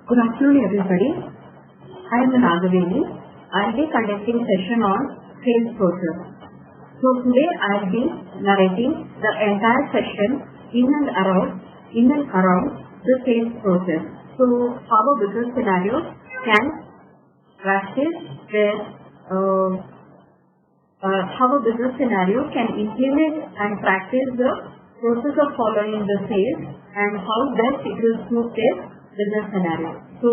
Good afternoon, everybody. I am Nagaveli. I will be conducting session on sales process. So today I will be narrating the entire session in and around the sales process. So how a business scenario can practice with how a business scenario can implement and practice the process of following the sales and how best it will suit their business scenario. So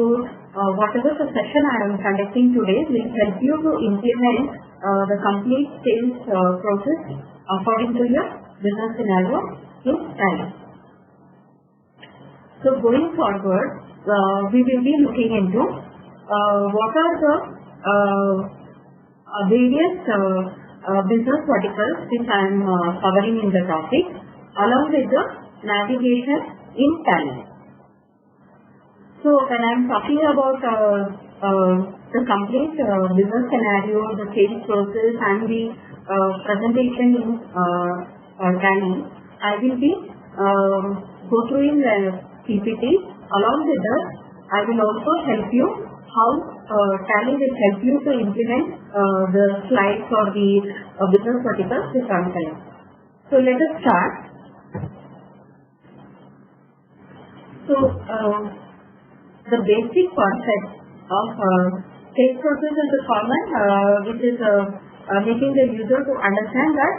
whatever the session I am conducting today will help you to implement the complete sales process according to your business scenario in Tally. So going forward, we will be looking into what are the various business verticals which I am covering in the topic, along with the navigation in Tally. So when I am talking about the complete business scenario, the sales process and the presentation in Tally, I will be go through in the PPT. Along with that, I will also help you how Tally will help you to implement the slides or the business verticals with runtime. So let us start. So the basic concept of sales process is a common, which is making the user to understand that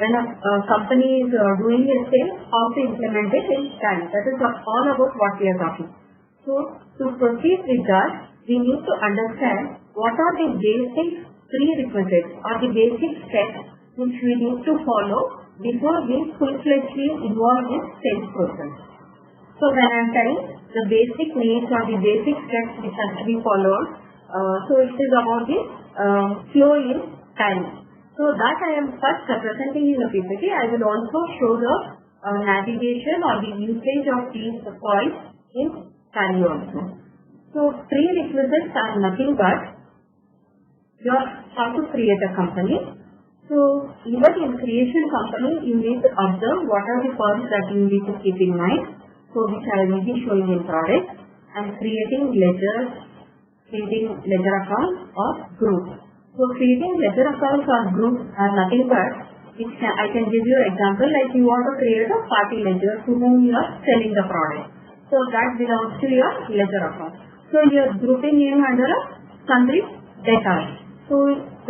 when a company is doing a sale, how to implement it in Tally. That is all about what we are talking. So to proceed with that, we need to understand what are the basic prerequisites or the basic steps which we need to follow before we full-fledgedly involve in sales process. So when I am telling the basic needs or the basic steps which have to be followed, so it is about the flow in Tally. So that I am first presenting in the PPT. I will also show the navigation or the usage of these points in Tally also. So prerequisites are nothing but how to create a company. So even in creation company, you need to observe what are the points that you need to keep in mind. So which I will be showing in product, and creating ledger accounts or groups. So creating ledger accounts or groups are nothing but I can give you an example, like you want to create a party ledger to whom you are selling the product. So that belongs to your ledger account. So you are grouping name under a sundry debtors. So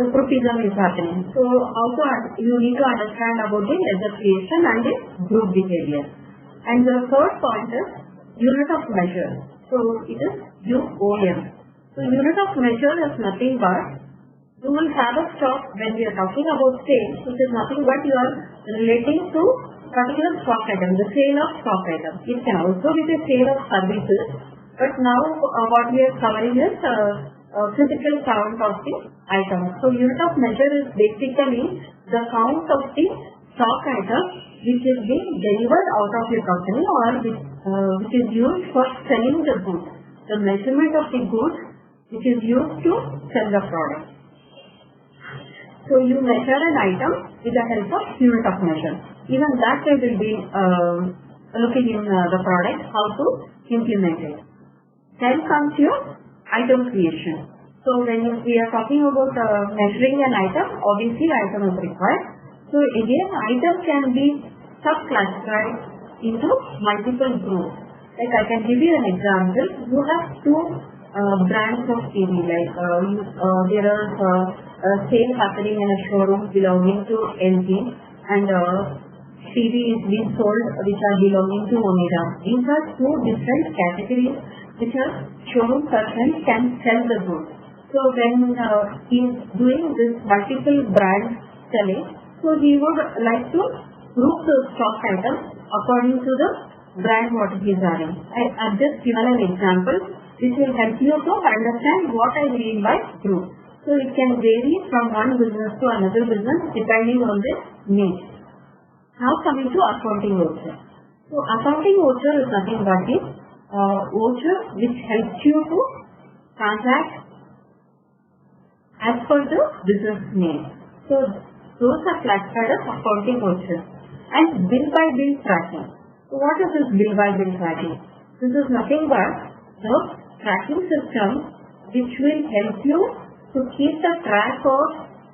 the groupism is happening. So also you need to understand about the ledger creation and the group behavior. And the third point is unit of measure. So it is UOM. So unit of measure is nothing but you will have a stock when we are talking about sales, which is nothing but you are relating to particular stock item, the sale of stock item. It can also be the sale of services, but now what we are covering is physical count of the item. So unit of measure is basically the count of the stock item which is being delivered out of your company or which is used for selling the goods. The measurement of the goods which is used to sell the product. So you measure an item with the help of unit of measure. Even that way will be looking in the product, how to implement it. Then comes your item creation. So when we are talking about measuring an item, obviously item is required. So again, item can be subclassified into multiple groups. Like I can give you an example. You have two brands of TV. Like there is a sale happening in a showroom belonging to LG, and TV is being sold which are belonging to Onida. These are two different categories which a showroom person can sell the goods. So when he is doing this multiple brand selling, so he would like to group the stock items according to the brand what he is having. I have just given an example which will help you to understand what I mean by group. So it can vary from one business to another business depending on the need. Now coming to accounting voucher. So accounting voucher is nothing but the voucher which helps you to transact as per the business need. So those are classified as accounting vouchers. And bill by bill tracking. So what is this bill by bill tracking? This is nothing but the tracking system which will help you to keep the track of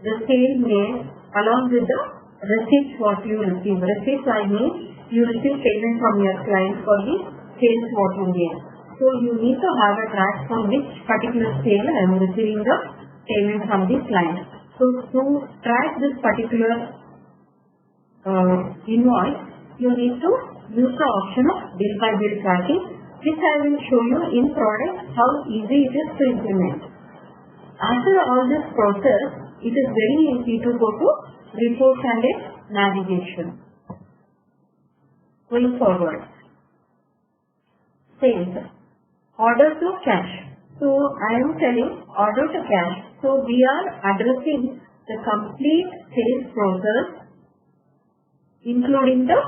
the sale made along with the receipts what you receive. Receipts I mean you receive payment from your client for the sales what you made. So you need to have a track from which particular sale I am receiving the payment from the client. So to track this particular invoice, you need to use the option of bill by bill tracking, which I will show you in product how easy it is to implement. After all this process, it is very easy to go to reports and its navigation. Going forward, sales, order to cash. So I am telling order to cash. So we are addressing the complete sales process including the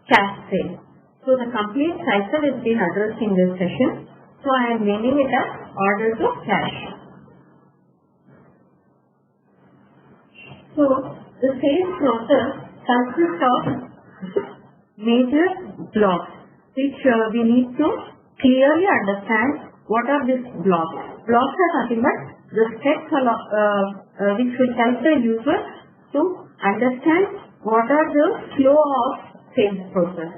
cash sale. So the complete cycle is being addressed in this session. So I am naming it as order to cash. So the sales process consists of major blocks which we need to clearly understand what are these blocks. Blocks are nothing but the steps which will help the user to understand what are the flow of sales process.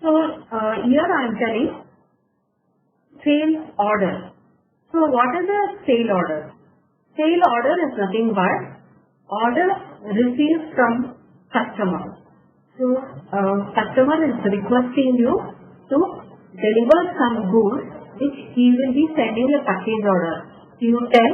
So here I am telling sales order. So what is a sale order? Sale order is nothing but order received from customer. So customer is requesting you to deliver some goods which he will be sending a package order. You tell,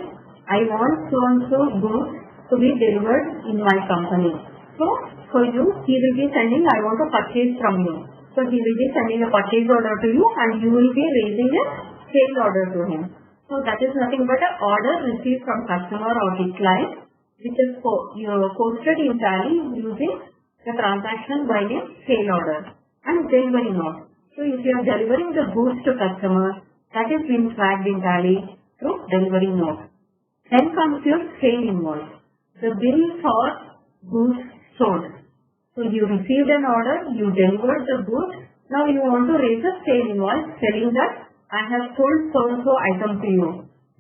I want so and so goods to be delivered in my company. So for you, he will be sending, I want to purchase from you. So he will be sending a purchase order to you and you will be raising a sale order to him. So that is nothing but an order received from customer or the client which is posted in Tally using the transaction by name sale order and delivery note. So if you are delivering the goods to customer, that is being flagged in Tally through delivery note. Then comes your sale invoice, the bill for goods sold. So you received an order, you delivered the goods, now you want to raise a sale invoice telling that I have sold so-and-so item to you.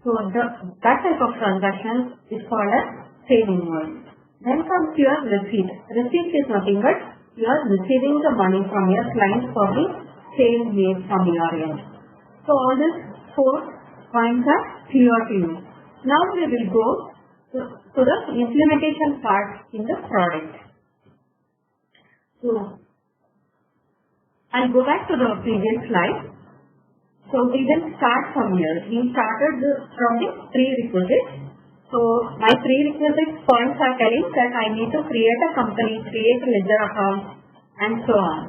So that type of transaction is called as sale invoice. Then comes your receipt. Receipt is nothing but you are receiving the money from your client for the sale made from your end. So all these 4 points are clear to you. Now we will go to the implementation part in the product. So I'll go back to the previous slide. So we will start from here. We started from the prerequisites. So my prerequisite points are telling that I need to create a company, create a ledger account, and so on.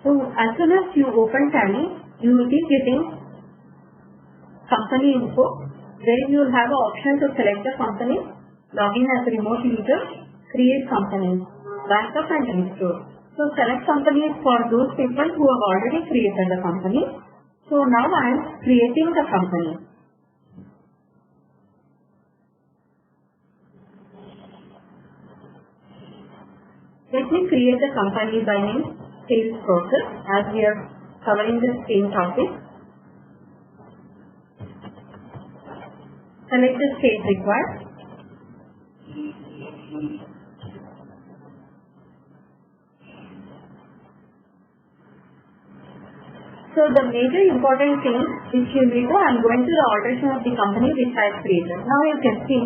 So as soon as you open Tally, you will be getting company info, where you will have an option to select the company, login as a remote user, create company, backup and restore. So select companies for those people who have already created the company. So now I am creating the company. Let me create the company by name sales process as we are covering the same topic. Select the state required. So the major important thing which you need to, I am going to the alteration of the company which I have created. Now you can see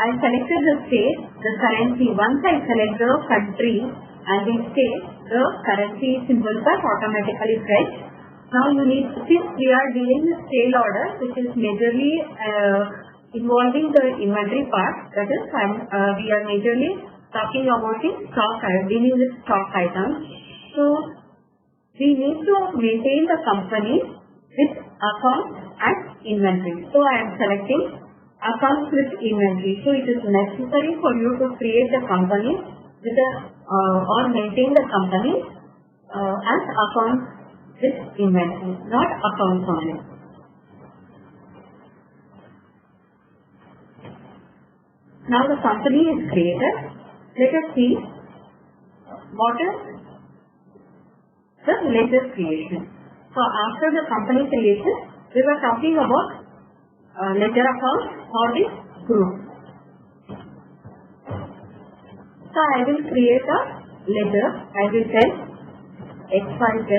I selected the state, the currency. Once I select the country, and in state, the currency symbols are automatically fetched. Now you need, since we are dealing with sale order, which is majorly involving the inventory part, that is, we are majorly talking about the stock, dealing with stock items. So we need to maintain the company with accounts and inventory. So I am selecting accounts with inventory. So it is necessary for you to create the company with or maintain the company as accounts with inventory, not accounts only. Now the company is created. Let us see what is the ledger creation. So after the company creation, we were talking about ledger accounts for the group. So I will create a ledger. I will tell XYZ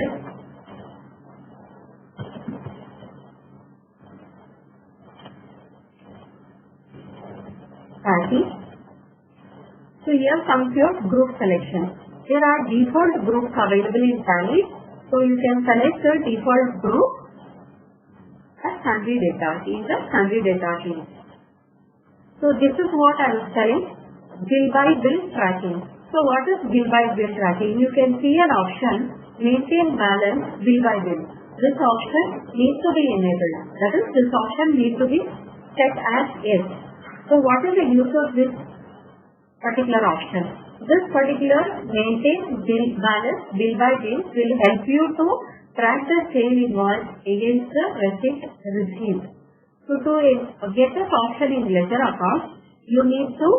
Tally. So here comes your group selection. There are default groups available in Tally. So you can select the default group as sundry data in the sundry data sheet. So this is what I was telling, bill by bill tracking. So what is bill by bill tracking? You can see an option, maintain balance bill by bill. This option needs to be enabled. That is, this option needs to be set as yes. So what is the use of this particular option? This particular maintain bill balance bill by bill will help you to track the sale invoice against the receipt received. So to get this option in ledger account, you need to,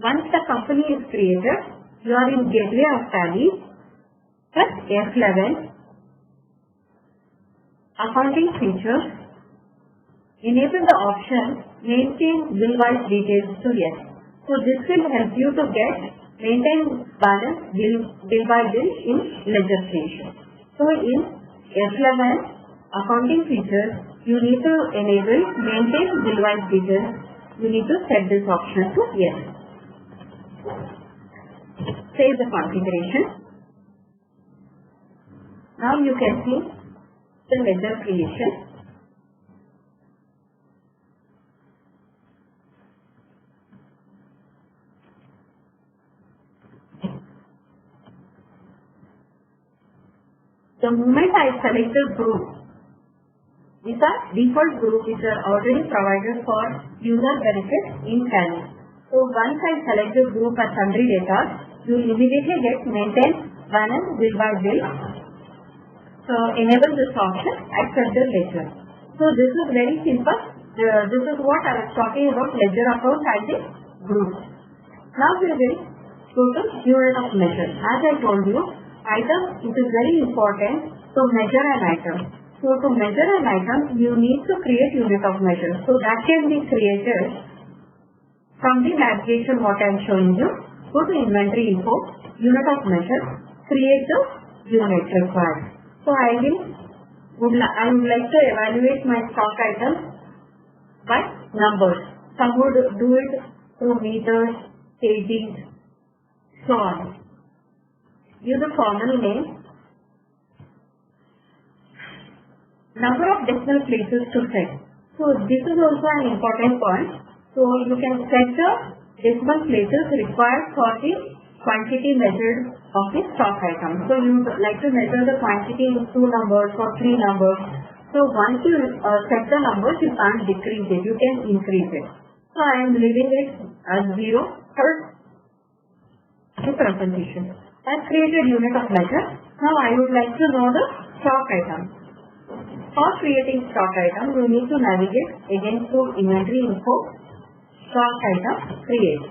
once the company is created, you are in gateway of Tally, press F11, accounting features, enable the option maintain bill-wise details to yes. So this will help you to get maintain balance bill by bill in ledger creation. So in F11 accounting features, you need to enable maintain bill-wise details. You need to set this option to yes. Save the configuration. Now you can see the ledger creation. The moment I select the group, these are default groups which are already provided for user benefit in Tally. So once I select the group as sundry data, you will immediately get maintain balance bill by bill. So enable this option, accept the ledger. So this is very simple. This is what I was talking about, ledger account and the group. Now we will go to unit of measure. As I told you, item, it is very important to measure an item. So to measure an item, you need to create unit of measure. So that can be created from the navigation what I am showing you. Go to inventory info, unit of measure, create the unit required. So I would like to evaluate my stock items by numbers. Some would do it through meters, kgs, so on. Use the formal name. Number of decimal places to set. So this is also an important point. So you can set the decimal places required for the quantity measured of the stock item. So you would like to measure the quantity in 2 numbers or 3 numbers. So once you set the numbers, you can't decrease it. You can increase it. So I am leaving it as 0 for the presentation. I have created unit of measure. Now I would like to know the stock item. For creating stock item, you need to navigate again to inventory info, stock item, create.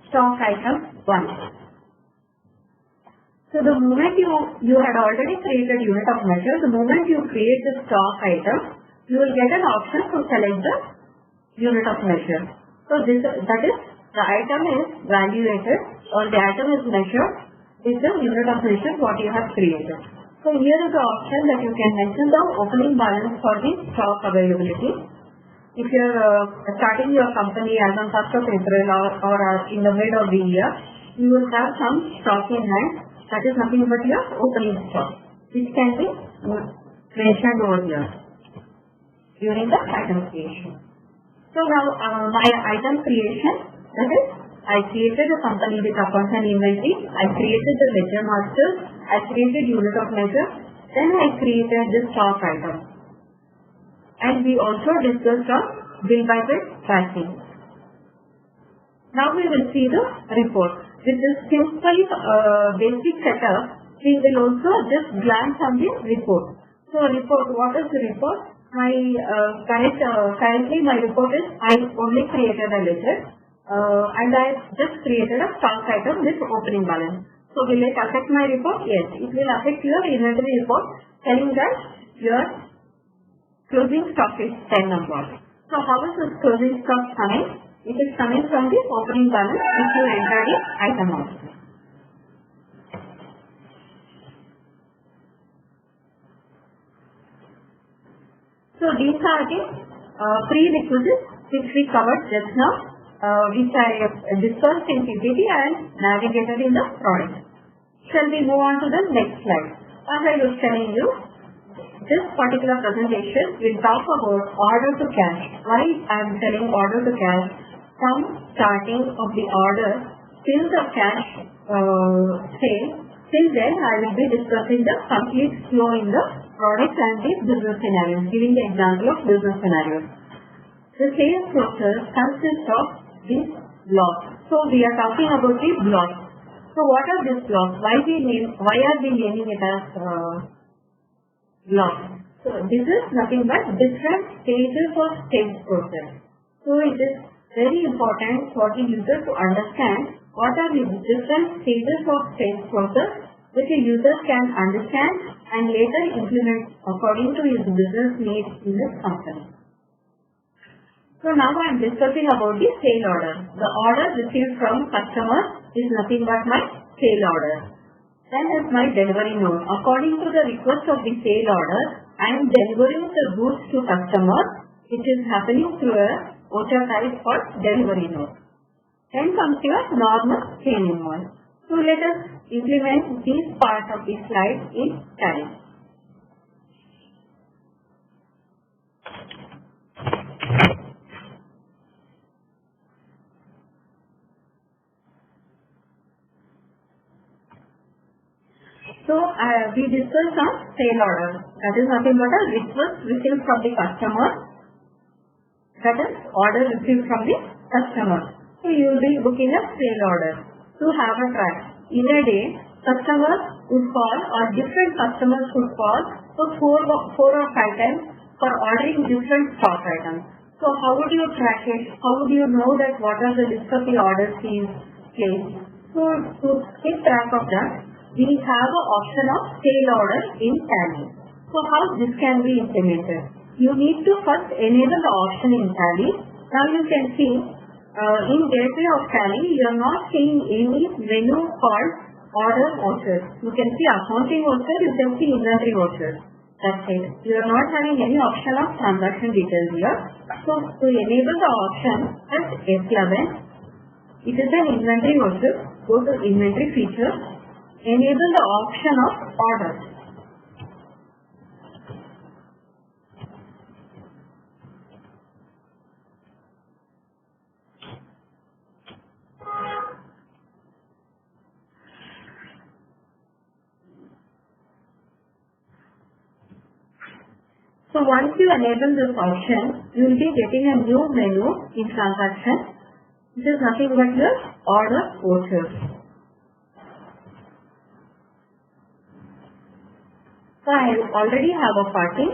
Stock item 1. So the moment you had already created unit of measure, the moment you create the stock item, you will get an option to select the unit of measure. So that is, the item is valuated or the item is measured with the unit of measure what you have created. So here is the option that you can mention the opening balance for the stock availability. If you are starting your company as on 1st of April or in the mid of the year, you will have some stock in hand. That is nothing but your opening stock, which can be mentioned over here during the item creation. So now my item creation, that is, I created a company with accounts and inventory, I created the ledger master, I created unit of measure, then I created the stock item. And we also discussed on bill by bill tracking. Now we will see the report. With this simple basic setup, we will also just glance on the report. So report, what is the report? My currently my report is I only created a ledger and I just created a stock item with opening balance. So will it affect my report? Yes, it will affect your inventory report, telling that your closing stock is 10 numbers. So how is this closing stock coming? It is coming from the opening balance which you entered in item also. So these are the prerequisites which we covered just now, which I discussed in PPT and navigated in the product. Shall we move on to the next slide? As I was telling you, this particular presentation will talk about order to cash. Why I am telling order to cash? From starting of the order till the cash sale, till then I will be discussing the complete flow in the product and the business scenarios, giving the example of business scenarios. The sales process consists of these blocks. So we are talking about the blocks. So what are these blocks? Why are we naming it as blocks? So this is nothing but different stages of sales process. So it is very important for the user to understand what are the different stages of sales process which a user can understand and later implement according to his business needs in his company. So now I am discussing about the sale order. The order received from customer is nothing but my sale order. Then is my delivery note. According to the request of the sale order, I am delivering the goods to customer, which is happening through a voucher type for delivery note. Then comes your normal sale invoice. So let us implement this part of the slide in Tally. So we discussed on sale order. That is nothing but a request received from the customer. That is order received from the customer. So you will be booking a sale order to have a track. In a day, customers would call or different customers would call for 4 or 5 times for ordering different stock items. So how would you track it? How would you know that what are the list of the orders he is placed? So to keep track of that, we have an option of sale order in Tally. So how this can be implemented? You need to first enable the option in Tally. Now you can see in gateway of Tally, you are not seeing any menu called order vouchers. You can see accounting voucher, you can see inventory vouchers. That's it. You are not having any option of transaction details here. So to enable the option, press F11. It is an inventory voucher. Go to inventory feature. Enable the option of order. So once you enable this option, you will be getting a new menu in transaction. This is nothing but your order vouchers. So I already have a party,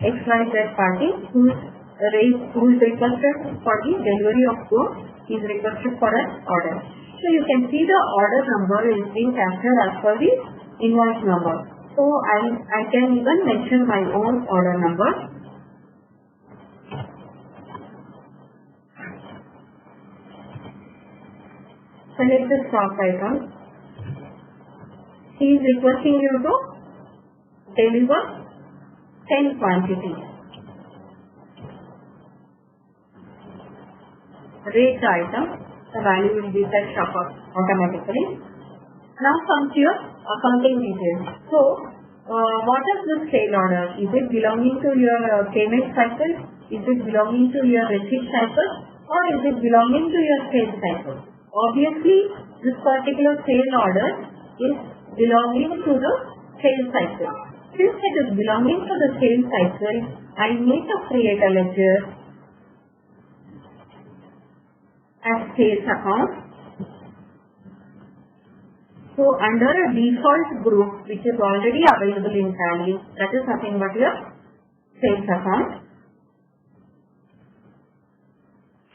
XYZ party, who is requested for the delivery of goods, is requested for an order. So you can see the order number is being captured as per the invoice number. So I can even mention my own order number. Select the stock item. he is requesting you to deliver 10 quantities. Rate the item, the value will be set up automatically. Now comes your accounting details. So, what is this sale order? Is it belonging to your payment cycle? Is it belonging to your receipt cycle? Or is it belonging to your sales cycle? Obviously, this particular sale order is belonging to the sales cycle. Since it is belonging to the sales cycle, I need to create a ledger as sales account. So under a default group which is already available in Tally, that is nothing but your sales account.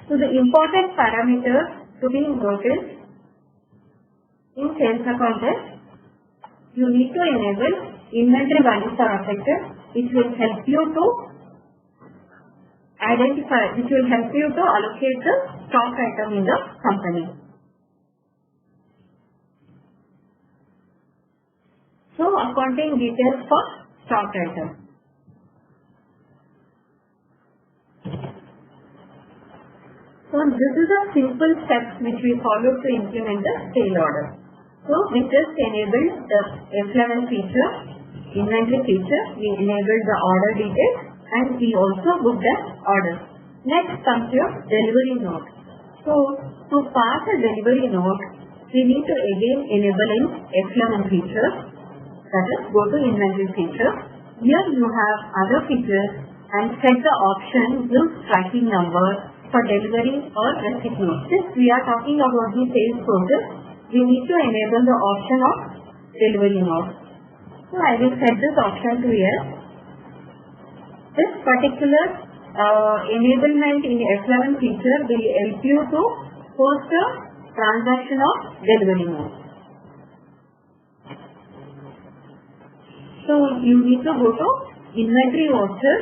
So the important parameter to be noticed in sales account is you need to enable inventory values are affected, which will help you to identify, which will help you to allocate the stock item in the company. So accounting details for stock item. So this is a simple steps which we follow to implement the sale order. So we just enabled the F11 feature, inventory feature, we enabled the order details, and we also booked the order. Next comes your delivery note. So to pass a delivery note, we need to again enable in F11 feature, that is go to inventory feature. Here you have other features and set the option use tracking number for delivery or receipt note. Since we are talking about the sales process, we need to enable the option of delivery note. So I will set this option to yes. This particular enablement in F11 feature will help you to post a transaction of delivery note. So you need to go to inventory voucher,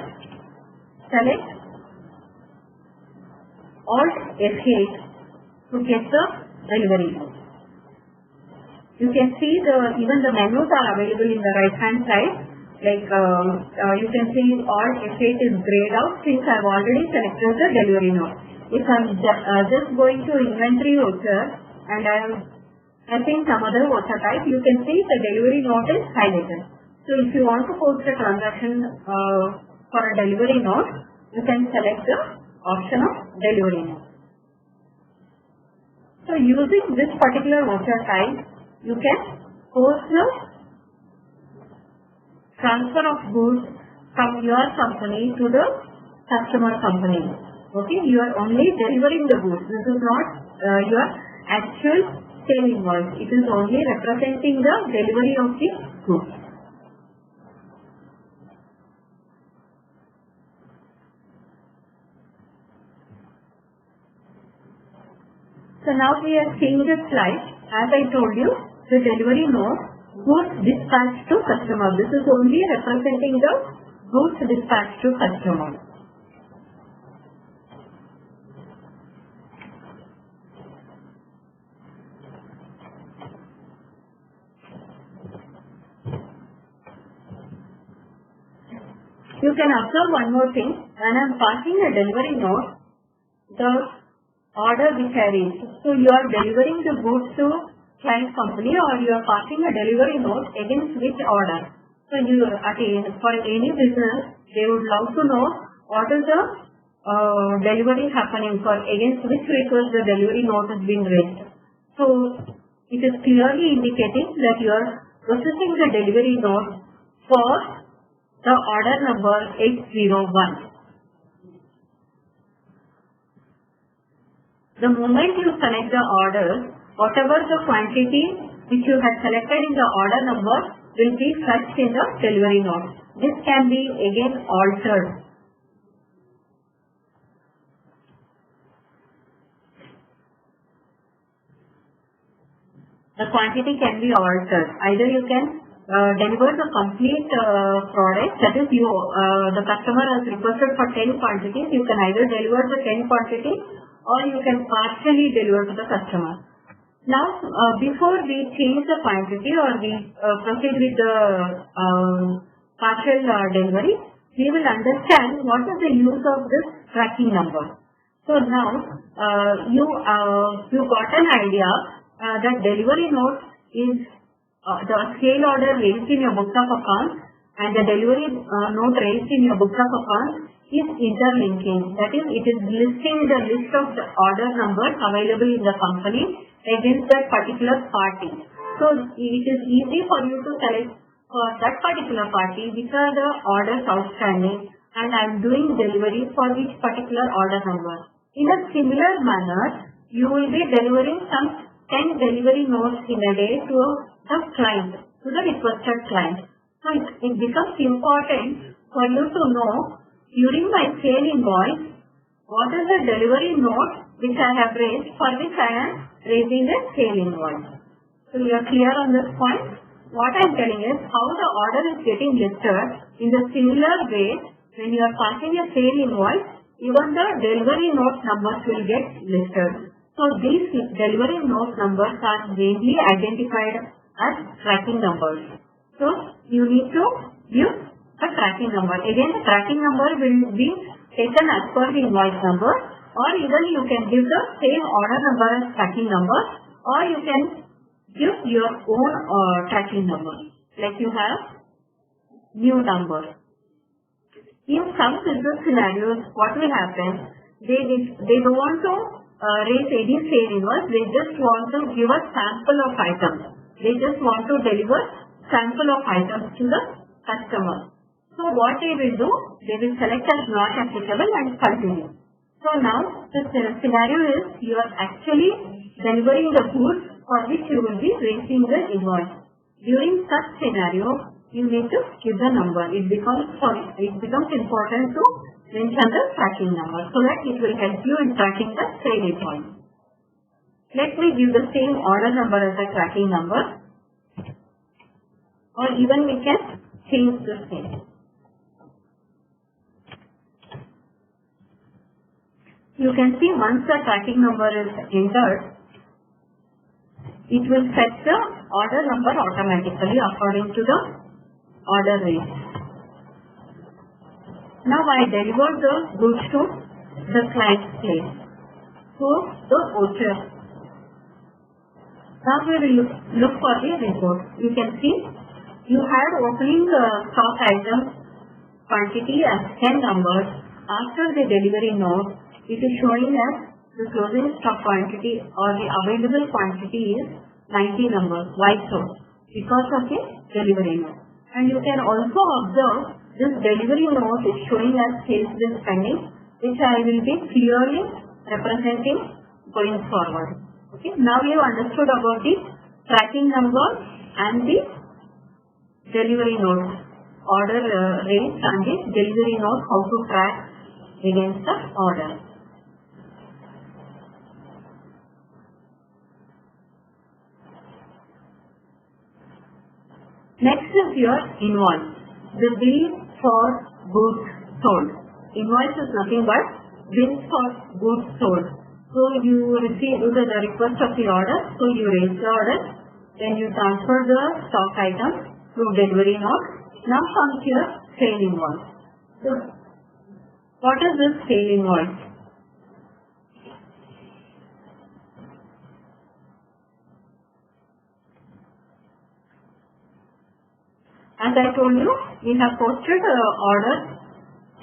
select Alt F8 to get the delivery note. You can see even the menus are available in the right hand side. Like you can see Alt F8 is grayed out since I have already selected the delivery note. If I am just going to inventory voucher and I am setting some other voucher type, you can see the delivery note is highlighted. So if you want to post a transaction for a delivery note, you can select the option of delivery note. So using this particular voucher type, you can post the transfer of goods from your company to the customer company. Okay, you are only delivering the goods. This is not your actual sale invoice. It is only representing the delivery of the goods. So now we are seeing the slide. As I told you, the delivery note, goods dispatched to customer. This is only representing the goods dispatched to customer. You can observe one more thing. When I am passing a delivery note, the order which I reached. So you are delivering the goods to client company or you are passing a delivery note against which order. So you for any business, they would love to know what is the delivery happening for against which request the delivery note is being raised. So it is clearly indicating that you are processing the delivery note for the order number 801. The moment you select the order, whatever the quantity which you had selected in the order number will be fetched in the delivery note. This can be again altered. The quantity can be altered. Either you can deliver the complete product, that is the customer has requested for 10 quantities, you can either deliver the 10 quantities or you can partially deliver to the customer. Now, before we change the quantity or we proceed with the partial delivery, we will understand what is the use of this tracking number. So now, you got an idea that delivery note is the sale order raised in your books of accounts and the delivery note raised in your books of accounts is interlinking. That is, it is listing the list of the order numbers available in the company against that particular party. So it is easy for you to select for that particular party which are the orders outstanding and I am doing delivery for each particular order number. In a similar manner, you will be delivering some 10 delivery notes in a day to the client, to the requested client. So it becomes important for you to know during my sale invoice, what is the delivery note which I have raised for which I am raising a sale invoice. So you are clear on this point? What I am telling is how the order is getting listed in the similar way when you are passing a sale invoice, even the delivery note numbers will get listed. So these delivery note numbers are mainly identified as tracking numbers. So you need to use a tracking number. Again, the tracking number will be taken as per the invoice number, or even you can give the same order number as tracking number, or you can give your own tracking number. Like you have new number. In some business scenarios, what will happen? They don't want to raise any sale invoice. They just want to give a sample of items. They just want to deliver sample of items to the customer. So what they will do? They will select as not applicable and continue. So now the scenario is you are actually delivering the goods for which you will be raising the invoice. During such scenario, you need to give the number. It becomes important to mention the tracking number so that it will help you in tracking the sale invoice. Let me give the same order number as a tracking number, or even we can change the same. You can see once the tracking number is entered, it will set the order number automatically according to the order rate. Now I deliver the goods to the client's place. So the voucher. Now we will look for the report. You can see you had opening stock items quantity as 10 numbers. After the delivery note, it is showing as the closing stock quantity or the available quantity is 90 numbers. Why so? Because of the delivery note. And you can also observe this delivery note is showing as sales bill pending, which I will be clearly representing going forward. Okay. Now you understood about the tracking number and the delivery note, order rates and the delivery note, how to track against the order. Next is your invoice, the bill for goods sold. Invoice is nothing but bill for goods sold. So you receive the request of the order, so you raise the order, then you transfer the stock item through delivery note. Now comes your sale invoice. So what is this sale invoice? As I told you, we have posted order,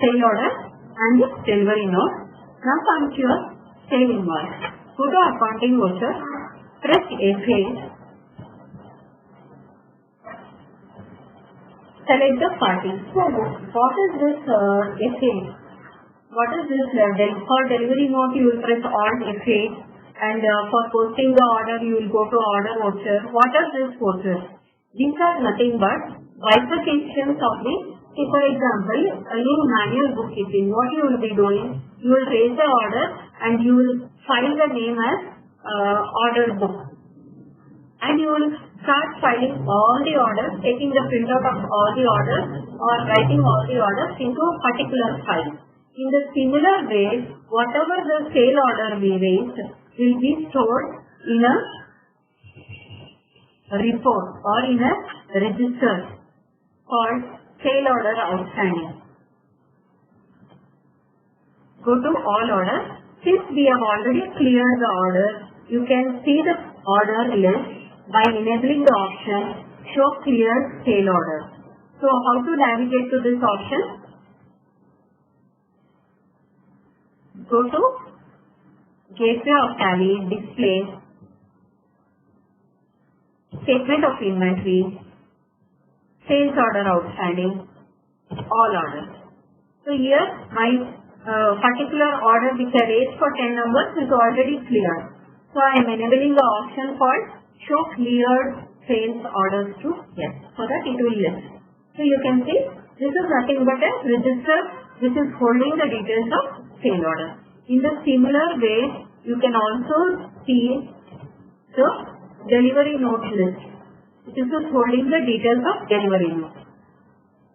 sale order and the delivery note. Now comes your sale invoice. Go to accounting voucher, press FA, select the party. So what is this FA? What is this? For delivery note you will press Alt FA, and for posting the order you will go to order voucher. What are these vouchers? These are nothing but bifurcations of the, for example, in manual bookkeeping, what you will be doing, you will raise the order and you will file the name as order book. And you will start filing all the orders, taking the printout of all the orders or writing all the orders into a particular file. In the similar way, whatever the sale order we raised will be stored in a report or in a register called sale order outstanding. Go to all orders. Since we have already cleared the order, you can see the order list by enabling the option show cleared sale order. So how to navigate to this option? Go to Gateway of Tally, Display, Statement of Inventory, Sales Order Outstanding, All Orders. So here my particular order which I raised for 10 numbers is already cleared. So I am enabling the option called show cleared sales orders to yes, so that it will list. So you can see this is nothing but a register which is holding the details of sale order. In the similar way, you can also see the delivery note list. This is holding the details of delivery note.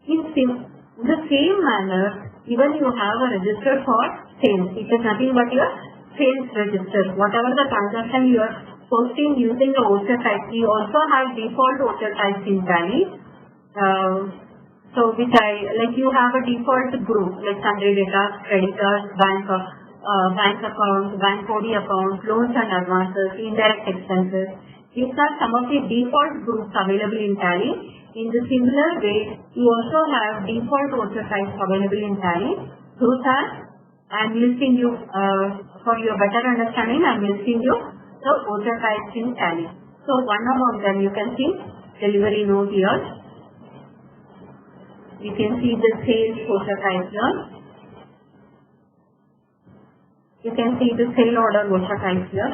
In the same manner, even you have a register for sales. It is nothing but your sales register. Whatever the transaction you are posting using the voucher type, you also have default voucher types in Tally. So which you have a default group like sundry data, creditors, bank accounts, bank OD accounts, loans and advances, indirect expenses. These are some of the default groups available in Tally. In the similar way, you also have default voucher types available in Tally. Those are, I am listing you, for your better understanding, I am listing you the voucher types in Tally. So one among them you can see delivery note here. You can see the sales voucher type here. You can see the sale order voucher type here.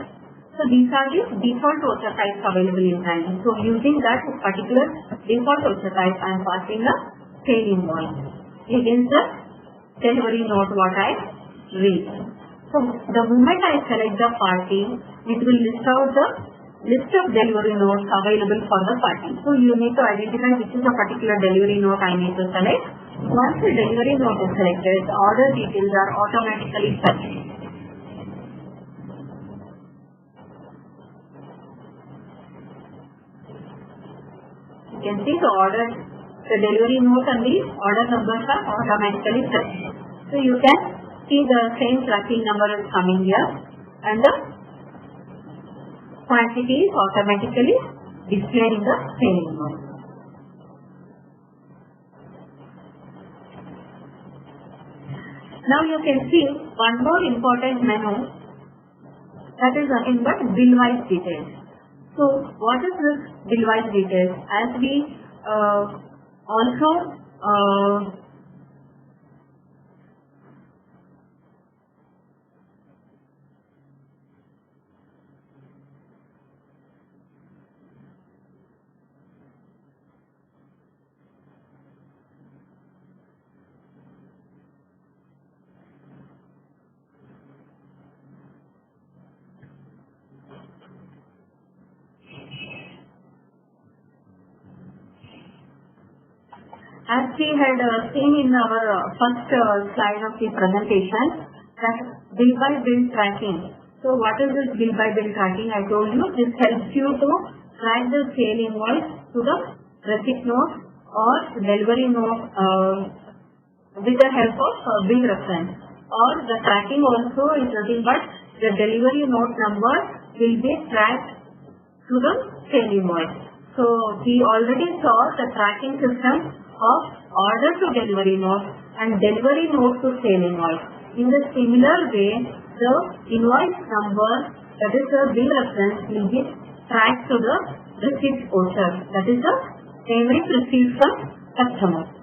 So these are the default voucher types available in Tally. So using that particular default voucher type, I am passing a sale invoice against the delivery note what I read. So the moment I select the party, it will list out the list of delivery notes available for the party. So you need to identify which is a particular delivery note I need to select. Once the delivery note is selected, the order details are automatically fetched. You can see the delivery note and the order numbers are automatically fetched. So you can see the same tracking number is coming here and the quantity is automatically displayed in the same invoice. Now you can see one more important menu, that is nothing but bill-wise details. So what is this bill-wise details? As we also as we had seen in our first slide of the presentation, that bill by bill tracking. So what is this bill by bill tracking? I told you this helps you to track the sale invoice to the receipt note or delivery note with the help of bill reference. Or the tracking also is nothing but the delivery note number will be tracked to the sale invoice. So we already saw the tracking system of order to delivery note and delivery note to sale invoice. In the similar way, the invoice number, that is the bill reference, will be tracked to the receipt voucher, that is the payment received from customer.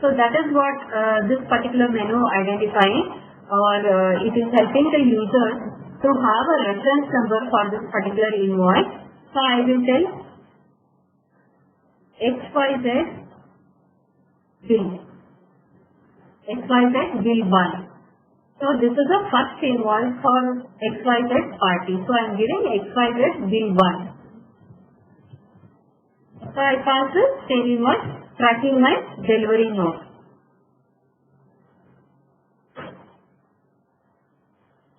So that is what this particular menu identifying, or it is helping the user to have a reference number for this particular invoice. So I will tell XYZ bill, XYZ bill 1. So this is the first invoice for XYZ party. So I am giving XYZ bill 1. So I pass the sale invoice tracking my delivery note.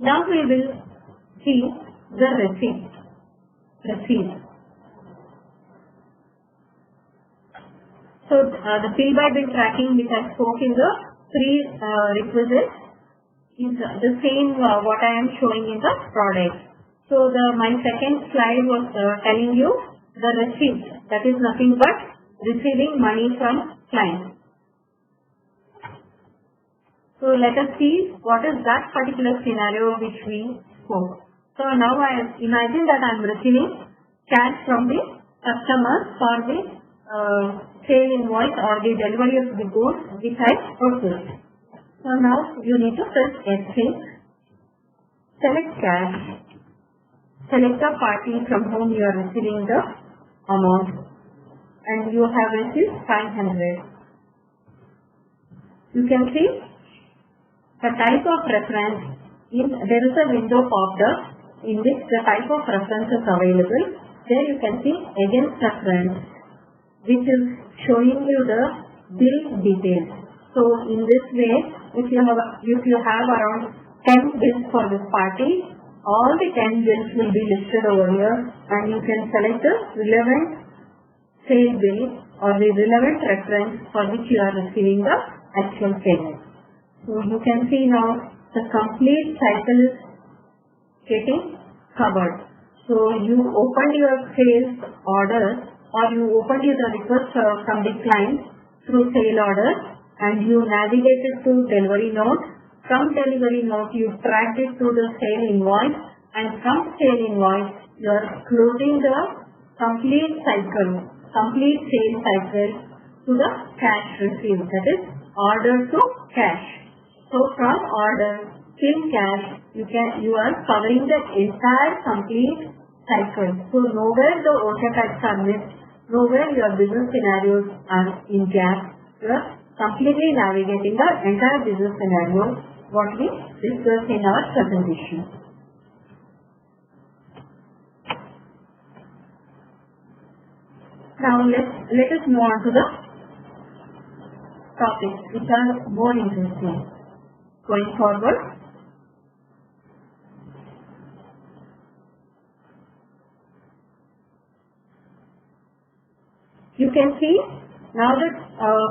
Now we will see the receipt. So the bill by bill tracking which I spoke in the prerequisites is the same what I am showing in the product. So my second slide was telling you the receipt, that is nothing but receiving money from client. So let us see what is that particular scenario which we spoke. So now I imagine that I am receiving cash from the customer for the sale invoice or the delivery of the goods which I purchased. So now you need to press escape, select cash, select the party from whom you are receiving the amount, and you have received 500. You can see the type of reference. There is a window popped up in which the type of reference is available. There you can see against reference, which is showing you the bill details. So in this way, if you have around 10 bills for this party, all the 10 bills will be listed over here, and you can select the relevant sale bill or the relevant reference for which you are receiving the actual payment. So you can see now the complete cycle is getting covered. So you opened your sales order or you opened the request from the client through sale order, and you navigated to delivery note. From delivery note you tracked it to the sale invoice, and from sale invoice you are closing the complete sale cycle to the cash received, that is order to cash. So from order till cash, you are covering the entire complete cycle. So nowhere the OSHA tags are missed, nowhere your business scenarios are in gap. You are completely navigating the entire business scenario what we discussed in our presentation. Now let us move on to the topics which are more interesting. Going forward, you can see now that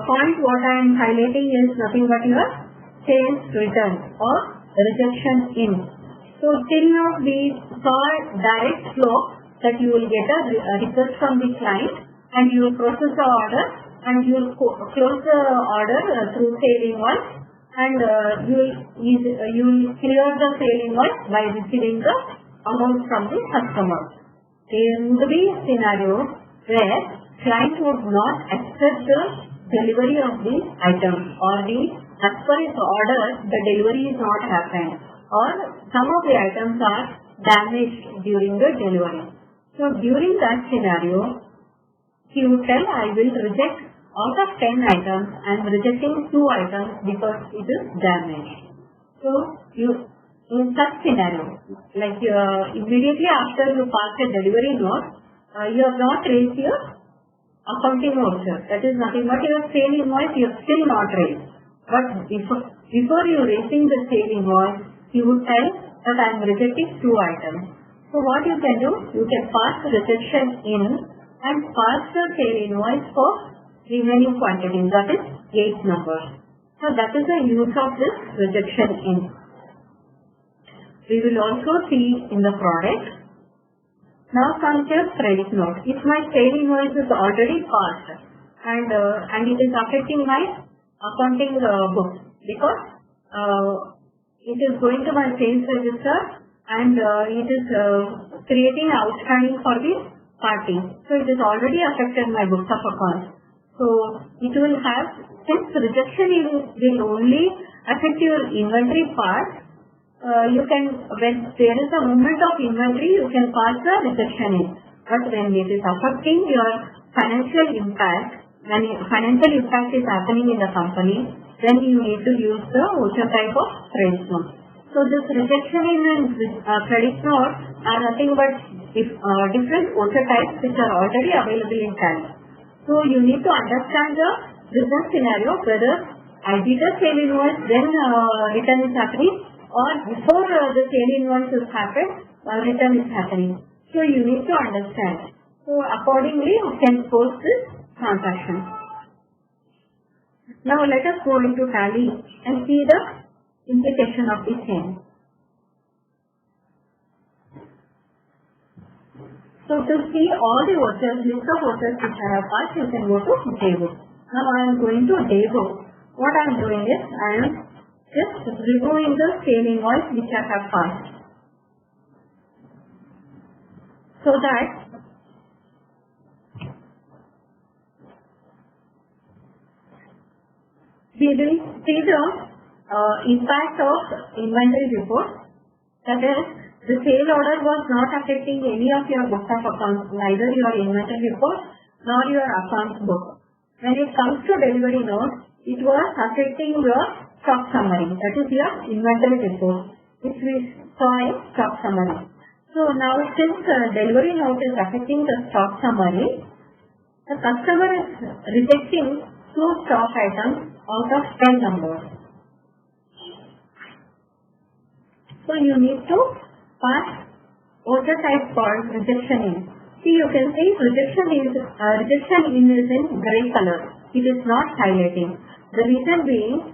point what I am highlighting is nothing but your sales return or rejection in. So till now we saw direct flow that you will get a request from the client and you will process the order and you will close the order through sale invoice, and you will clear the sale invoice by receiving the amount from the customer. There would be a scenario where client would not accept the delivery of the item, or as per his order the delivery is not happened, or some of the items are damaged during the delivery. So during that scenario, he would tell, I will reject out of 10 items, I am rejecting 2 items because it is damaged. So in such scenario, like immediately after you pass a delivery note, you have not raised your accounting voucher. That is nothing but your sale invoice you have still not raised. But before you raising the sale invoice, you would tell that I am rejecting 2 items. So what you can do, you can pass rejection in and pass the sale invoice for remaining quantities, that is 8 numbers. So that is the use of this rejection in. We will also see in the product. Now comes your credit note. If my sale invoice is already passed and it is affecting my accounting book, because it is going to my sales register and it is creating outstanding for the party. So it is already affected my books of accounts. So it will have, since rejection will only affect your inventory part, you can, when there is a movement of inventory, you can pass the rejection in. But when it is affecting your financial impact, when financial impact is happening in the company, then you need to use the OSHA type of credit note. So this rejection in and credit note are nothing but different OSHA types which are already available in Tally. So So you need to understand the business scenario, whether I did a sale invoice, then return is happening, or before the sale invoice is happened, return is happening. So you need to understand. So accordingly, you can post this transaction. Now let us go into Tally and see the implication of the same. So to see all the vouchers, list of vouchers which I have passed, you can go to Daybook. Now I am going to Daybook. What I am doing is, I am just removing the sale invoice which I have passed. So that we will see the impact of inventory report. That is, the sale order was not affecting any of your books of accounts, neither your inventory report nor your accounts book. When it comes to delivery note, it was affecting your stock summary, that is your inventory report, which we saw in stock summary. So now since delivery note is affecting the stock summary, the customer is rejecting 2 stock items out of 10 numbers. So you need to pass voucher type called rejection in. See, you can see rejection in is in gray color. It is not highlighting. The reason being,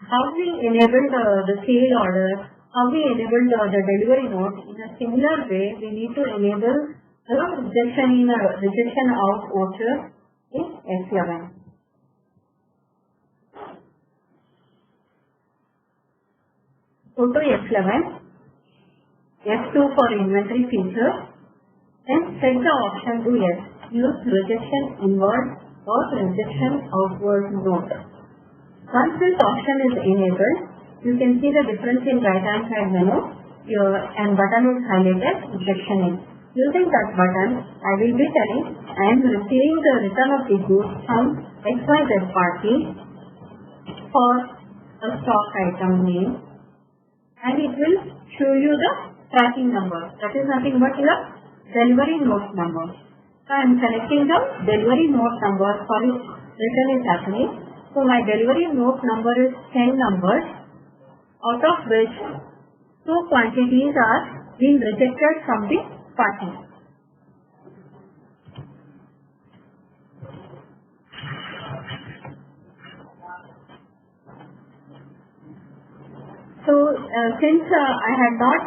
how we enabled the sale order, how we enabled the delivery note, in a similar way, we need to enable the rejection out voucher in F11. Go to F11, F2 for inventory feature, and set the option to yes. Use rejection inward or rejection outward note. Once this option is enabled, you can see the difference in right hand side menu and button is highlighted rejection in. Using that button, I will be telling I am receiving the return of the goods from XYZ party for a stock item name, and it will show you the tracking number. That is nothing but your delivery note number. So I am selecting the delivery note number for which return is happening. So my delivery note number is 10 numbers, out of which 2 quantities are being rejected from the party. So since I had not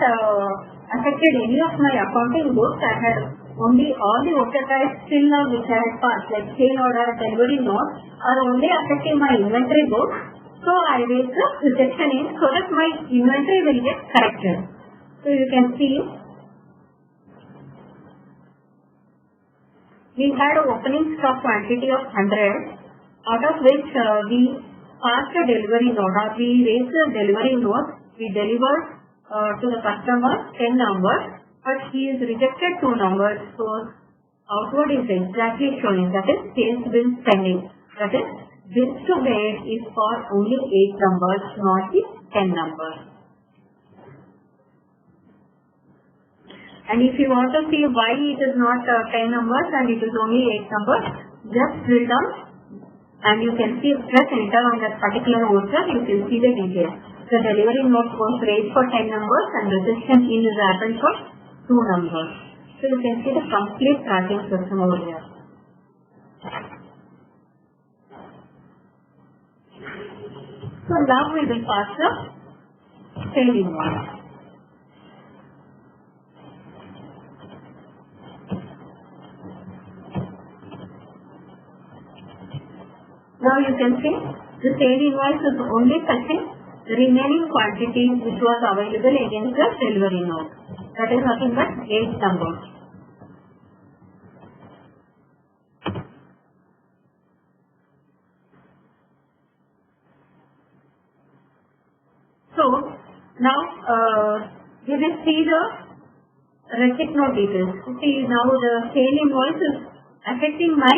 affected any of my accounting books, I had only all the voucher types till now which I had passed, like sale order, delivery note, are only affecting my inventory book. So I raised the rejection in so that my inventory will get corrected. So you can see we had an opening stock quantity of 100, out of which we passed a delivery note, or we raised the delivery note, we delivered to the customer 10 numbers, but he is rejected 2 numbers. So outward is exactly showing, that is sales bill pending. That is, bills to pay is for only 8 numbers, not the 10 numbers. And if you want to see why it is not 10 numbers and it is only 8 numbers, just drill down and you can see, press enter on that particular voucher, you can see the details. The delivery note was raised for 10 numbers and rejection in is happened for 2 numbers. So you can see the complete tracking system over here. So now we will pass the sale invoice. Now you can see the sale invoice is only fetching the remaining quantity which was available against the delivery note. That is nothing but 8 numbers. So now we will see the receipt note details. See, now the sale invoice is affecting my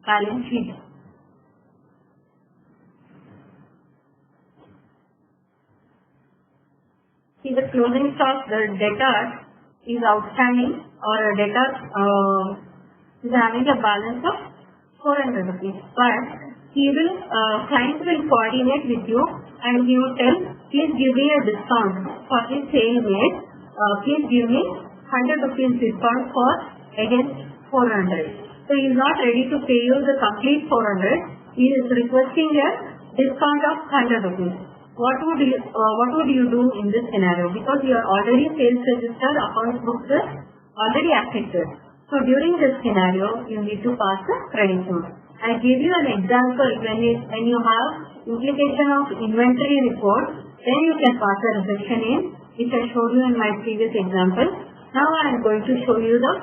balance sheet. See, the closing stock, the debtor is outstanding, or a debtor is having a balance of 400 rupees. But client will coordinate with you and he will tell, please give me a discount for the sale made. Please give me 100 rupees discount for against 400. So he is not ready to pay you the complete 400. He is requesting a discount of 100 rupees. What would you do in this scenario? Because your already sales register account books is already affected. So during this scenario, you need to pass a credit note. I give you an example. When you have implication of inventory report, then you can pass a rejection in, which I showed you in my previous example. Now I am going to show you the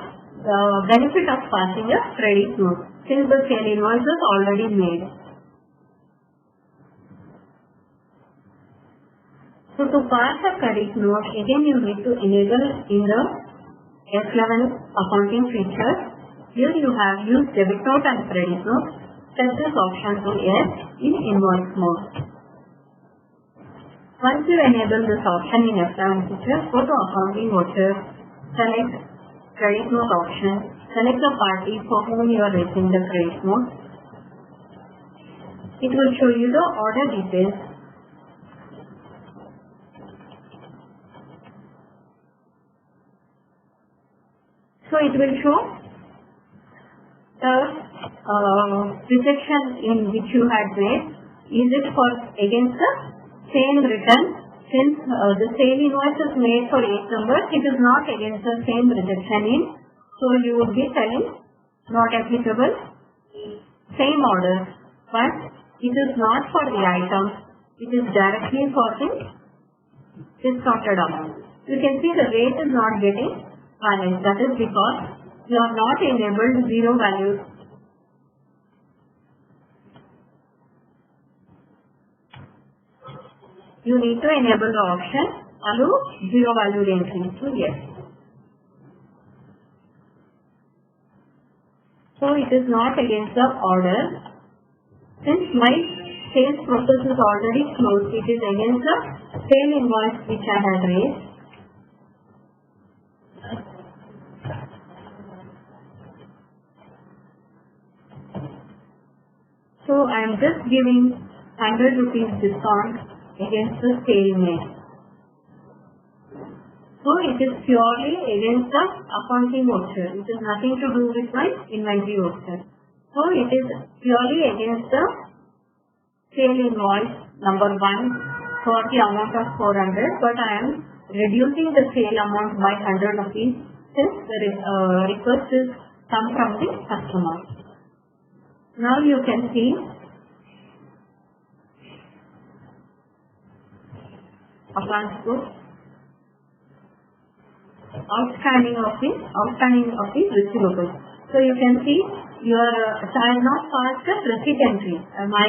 benefit of passing a credit note since the sale invoice is already made. So to pass a credit note, again you need to enable in the S11 accounting feature. Here you have used debit note and credit note. Set this option to yes in invoice mode. Once you enable this option in S11 feature, go to accounting voucher, select credit note option, select the party for whom you are raising the credit note. It will show you the order details. So it will show the rejection in which you had made. Is it for against the same return? Since the sale invoice is made for 8 numbers, it is not against the same rejection in. So you would be telling not applicable, same order, but it is not for the item. It is directly for the discounted amount. You can see the rate is not getting valid. That is because you are not enabled zero values. You need to enable the option allow zero valued entries to yes. So it is not against the order. Since my sales process is already closed, it is against the sale invoice which I had raised. So I am just giving 100 rupees discount against the sale made. So it is purely against the accounting voucher. It has nothing to do with my inventory voucher. So it is purely against the sale invoice number 1 for the amount of 400, but I am reducing the sale amount by 100 rupees since the request is come from the customer. Now you can see accounts book, outstanding of the receivables. So you can see I have not passed the receipt entry. My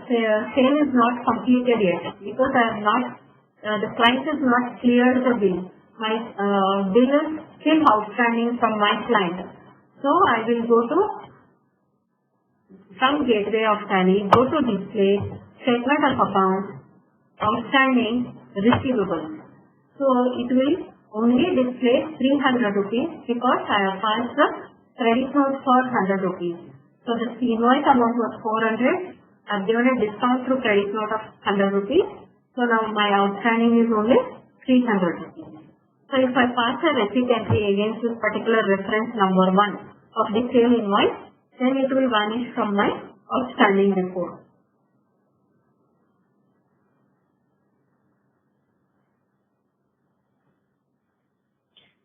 sale is not completed yet because I have not. The client is not cleared the bill. My bill is still outstanding from my client. So I will go to from gateway of Tally, go to display, statement of account, outstanding, receivables. So it will only display 300 rupees because I have passed the credit note for 100 rupees. So the invoice amount was 400. I have given a discount through credit note of 100 rupees. So now my outstanding is only 300 rupees. So if I pass a receipt entry against this particular reference number 1 of the sale invoice, then it will vanish from my outstanding report.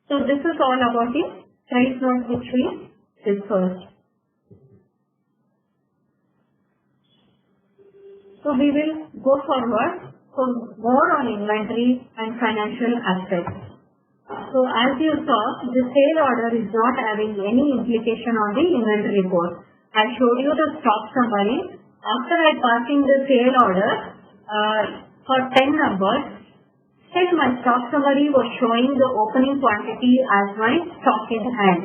So this is all about the credit note which we discussed. So we will go forward for more on inventory and financial aspects. So as you saw, the sale order is not having any implication on the inventory report. I showed you the stock summary. After I passing the sale order for 10 numbers, still my stock summary was showing the opening quantity as my stock in hand.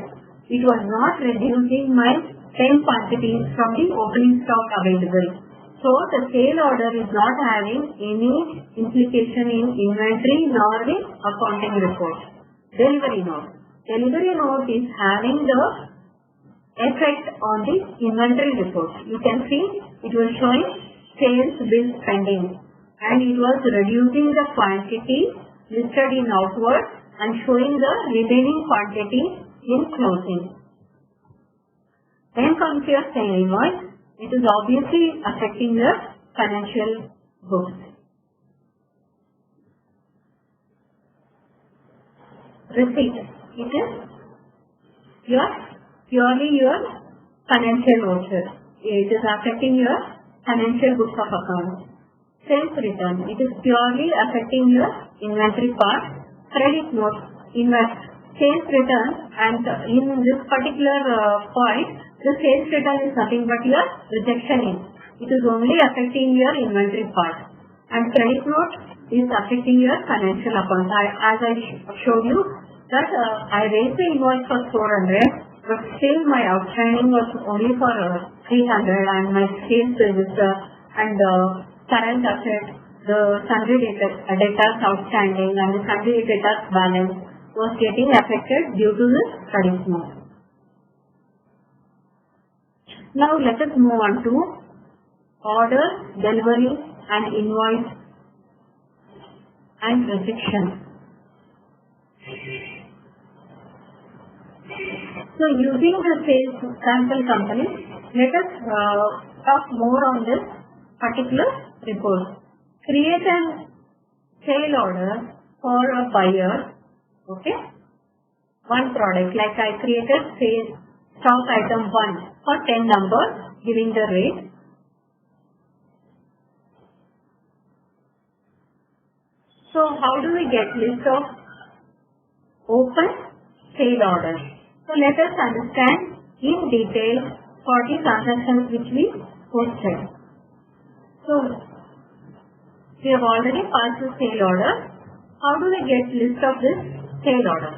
It was not reducing my 10 quantities from the opening stock available. So the sale order is not having any implication in inventory nor the accounting report. Delivery note. Delivery note is having the effect on the inventory report. You can see it was showing sales bill spending and it was reducing the quantity listed in outward and showing the remaining quantity in closing. Then comes your sale invoice. It is obviously affecting the financial books. Receipt. It is purely your financial voucher. It is affecting your financial books of accounts. Sales return. It is purely affecting your inventory part. Credit note. Sales return, and in this particular point, the sales return is nothing but your rejection in. It is only affecting your inventory part. And credit note is affecting your financial account. As I showed you that I raised the invoice for 400, but still my outstanding was only for 300, and my sales register and current asset, the sundry debtors outstanding and the sundry debtors balance was getting affected due to this credit note. Now let us move on to order, delivery and invoice and rejection. So using the sales sample company, let us talk more on this particular report. Create a sale order for a buyer, okay? One product, like I created sale stock item 1 for 10 numbers, giving the rate. So how do we get list of open sale orders? So let us understand in detail for the transactions which we posted. So we have already passed the sale order. How do we get list of this sale order?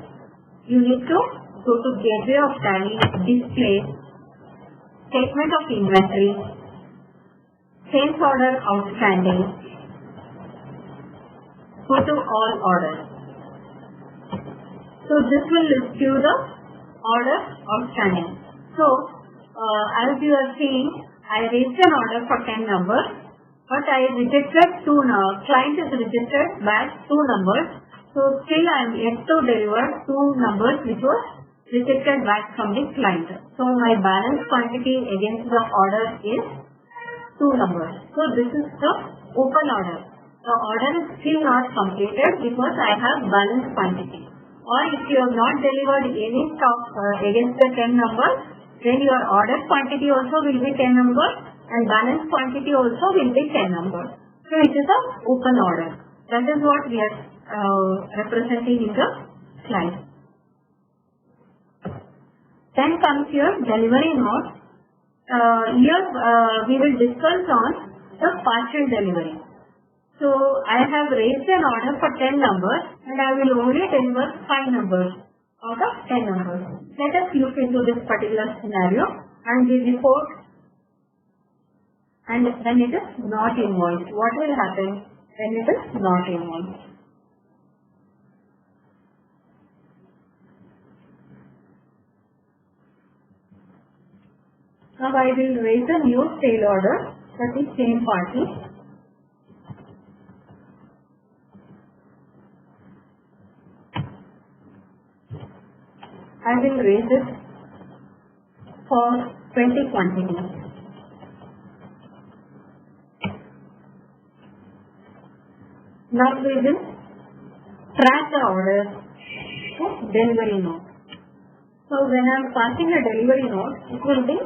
You need to go to Gateway of Tally, Display, Statement of Inventory, Sales Order Outstanding, go to All Orders. So this will list you the order outstanding. So as you are seeing, I raised an order for 10 numbers, but I rejected client is rejected back 2 numbers. So still I am yet to deliver 2 numbers which was rejected back from the client. So my balance quantity against the order is 2 numbers. So this is the open order. The order is still not completed because I have balance quantity. Or if you have not delivered any stock against the 10 numbers, then your order quantity also will be 10 numbers and balance quantity also will be 10 numbers. So it is an open order. That is what we are representing in the slide. Then comes your delivery note. Here we will discuss on the partial delivery. So I have raised an order for 10 numbers and I will only deliver 5 numbers out of 10 numbers. Let us look into this particular scenario and we report, and then it is not invoiced. What will happen when it is not invoiced? Now I will raise a new sale order for the same party. I will raise it for 20 quantities. Now we will track the order to delivery note. So when I am passing a delivery note, it will be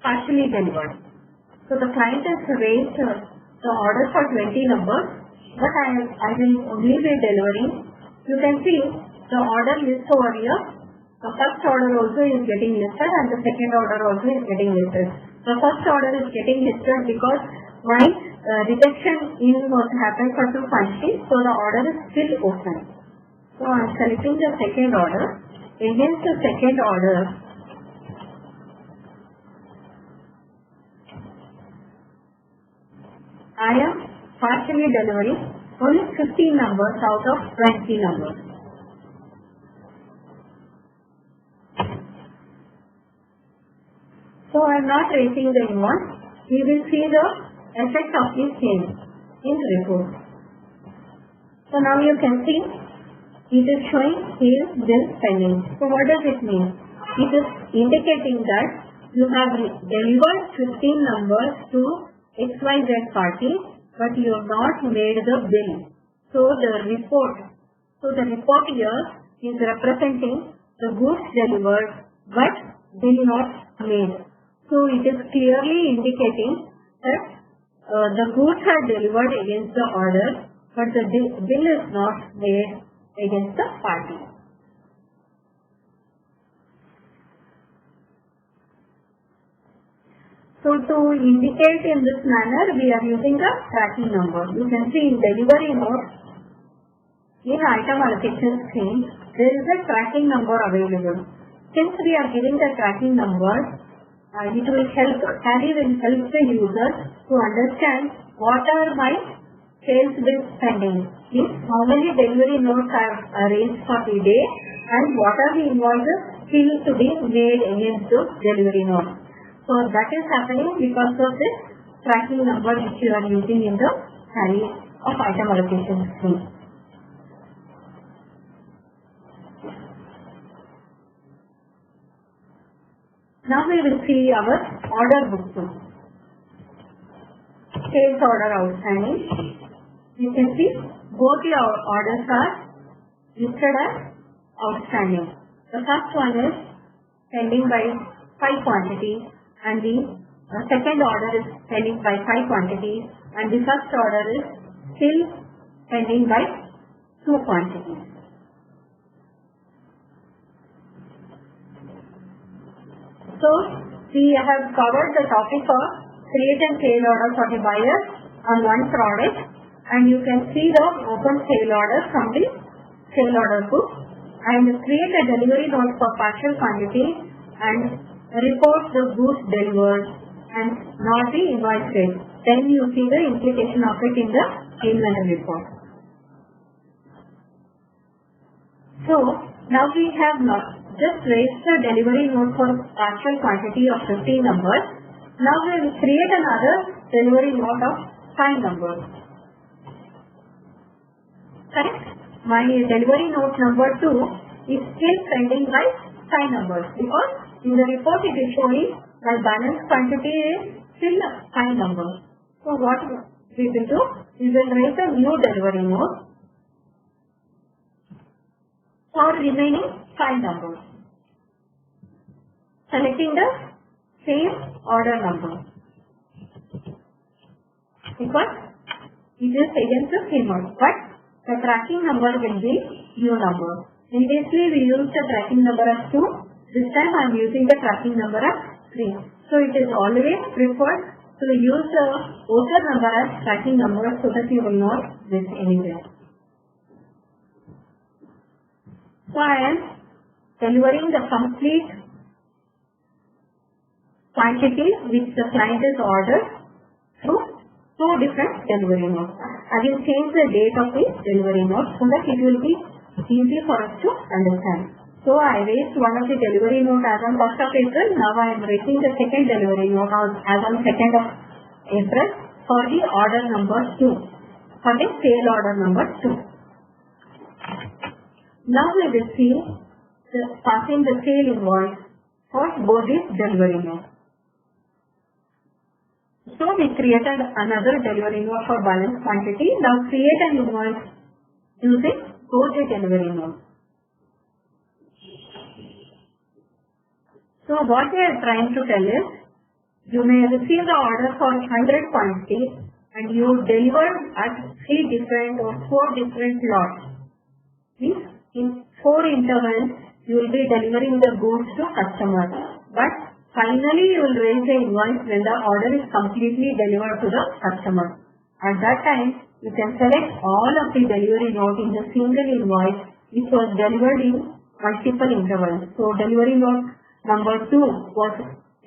partially delivered. So the client has raised the order for 20 numbers, but I will only be delivering. You can see the order list over here. The first order also is getting listed and the second order also is getting listed. The first order is getting listed because my rejection in was happened for 2 quantities, so the order is still open. So I am selecting the second order. Against the second order, I am partially delivering only 15 numbers out of 20 numbers. So I am not raising the invoice. We will see the effect of this change in report. So now you can see it is showing here bill pending. So what does it mean? It is indicating that you have delivered 15 numbers to XYZ party, but you have not made the bill. So the report here is representing the goods delivered but bill not made. So it is clearly indicating that the goods are delivered against the order, but the bill is not made against the party. So to indicate in this manner, we are using the tracking number. You can see in delivery note, in item allocation screen, there is a tracking number available. Since we are giving the tracking number, it will help, Tally will help the user to understand what are my sales bills pending, means how many delivery notes are raised for the day and what are the invoices still to be made against those delivery notes. So that is happening because of this tracking number which you are using in the Tally of item allocation screen. Now we will see our order book too. Sales order outstanding. You can see both the orders are listed as outstanding. The first one is pending by 5 quantities and the second order is pending by 5 quantities and the first order is still pending by 2 quantities. So we have covered the topic of create and sale order for the buyer on one product, and you can see the open sale order from the sale order book and create a delivery note for partial quantity and report the goods delivered and not the invoice rate. Then you see the implication of it in the inventory report. So now we have just raised the delivery note for partial quantity of 15 numbers. Now we will create another delivery note of 5 numbers. Correct? My delivery note number 2 is still pending by 5 numbers because in the report it is showing my balance quantity is still 5 numbers. So what we will do? We will raise a new delivery note for remaining 5 numbers, selecting the same order number because it is against the same order, but the tracking number will be new number. In this way we use the tracking number as 2. This time I am using the tracking number as 3. So it is always preferred to use the order number as tracking number so that you will not miss anywhere. So I am delivering the complete quantity which the client has ordered through 2 different delivery notes. I will change the date of the delivery note so that it will be easy for us to understand. So I raised one of the delivery note as on 1st of April. Now I am raising the second delivery note as on 2nd of April for the order number 2, for the sale order number 2. Now we will see passing the sale invoice for both these delivery notes. So we created another delivery note for balance quantity. Now create an invoice using both the delivery notes. So what they are trying to tell is, you may receive the order for 100 quantities and you deliver at 3 different or 4 different lots. Means in 4 intervals you will be delivering the goods to customer. But finally you will raise the invoice when the order is completely delivered to the customer. At that time you can select all of the delivery note in the single invoice which was delivered in multiple intervals. So delivery note number 2 was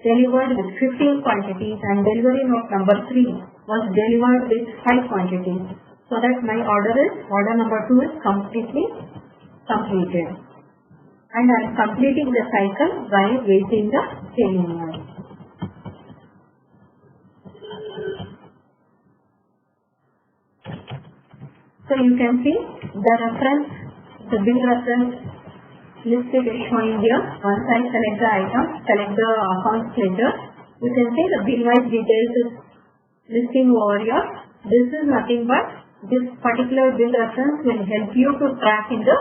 delivered with 15 quantities and delivery note number 3 was delivered with 5 quantities. So that my order number 2 is completely completed. And I am completing the cycle by raising the sale invoice. So you can see the reference, the bill reference listed is showing here. Once I select the item, select the accounts ledger, you can see the bill wise details is listing over here. This is nothing but this particular bill reference will help you to track in the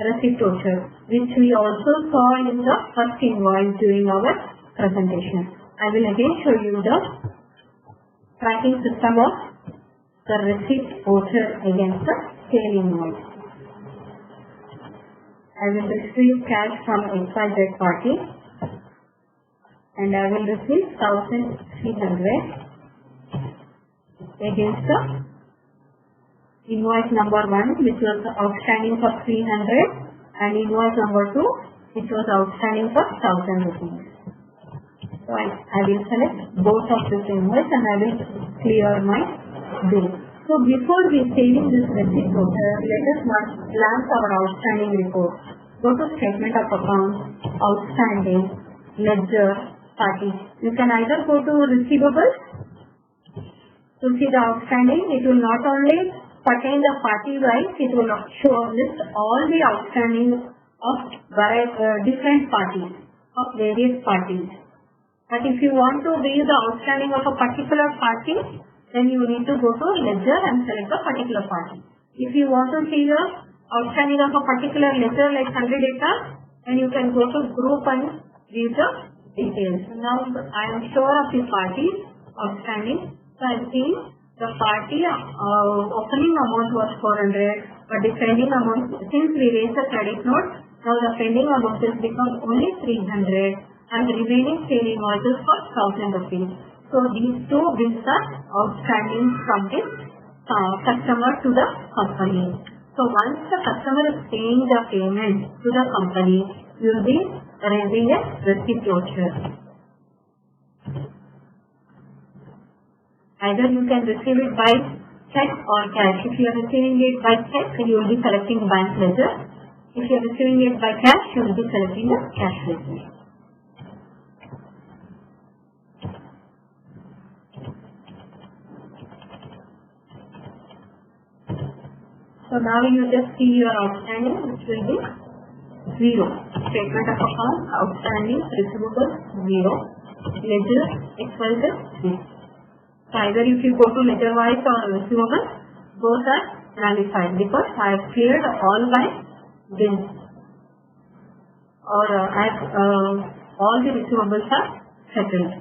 receipt voucher, which we also saw in the first invoice during our presentation. I will again show you the tracking system of the receipt voucher against the sale invoice. I will receive cash from XYZ party and I will receive 1,300 against the invoice number 1, which was outstanding for 300, and invoice number 2, which was outstanding for 1,000 rupees. So I will select both of this invoice and I will clear my bill. So before we saving this receipt voucher, let us glance our outstanding report. Go to statement of accounts, outstanding, ledger, party. You can either go to receivables to see the outstanding. It will not only pertain the party wise, it will list all the outstanding of different parties, of various parties. But if you want to view the outstanding of a particular party, then you need to go to ledger and select a particular party. If you want to see the outstanding of a particular ledger like 100 data, then you can go to group and view the details. Now I am sure of the parties outstanding. So I am seeing the party opening amount was 400, but the pending amount, since we raised the credit note, now the pending amount has become only 300 and the remaining sale invoices for 1,000 rupees. So these two bills are outstanding from the customer to the company. So once the customer is paying the payment to the company, you will be raising a receipt voucher. Either you can receive it by check or cash. If you are receiving it by check, you will be selecting bank ledger. If you are receiving it by cash, you will be selecting the cash ledger. So now you just see your outstanding, which will be 0. Statement of account, outstanding, receivables, 0. Ledger, XYZ, 3. So either if you go to ledger wise or receivables, both are nullified because I have cleared all my bills, or all the receivables are settled.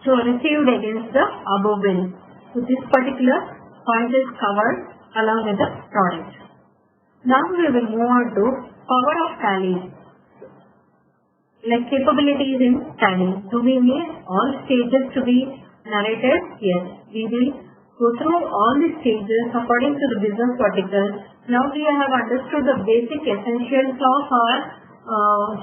So received against the above bill. So this particular point is covered along with the product. Now we will move on to power of Tally. Like capabilities in Tally. Do we need all stages to be narrated? Yes. We will go through all the stages according to the business vertical. Now we have understood the basic essentials of our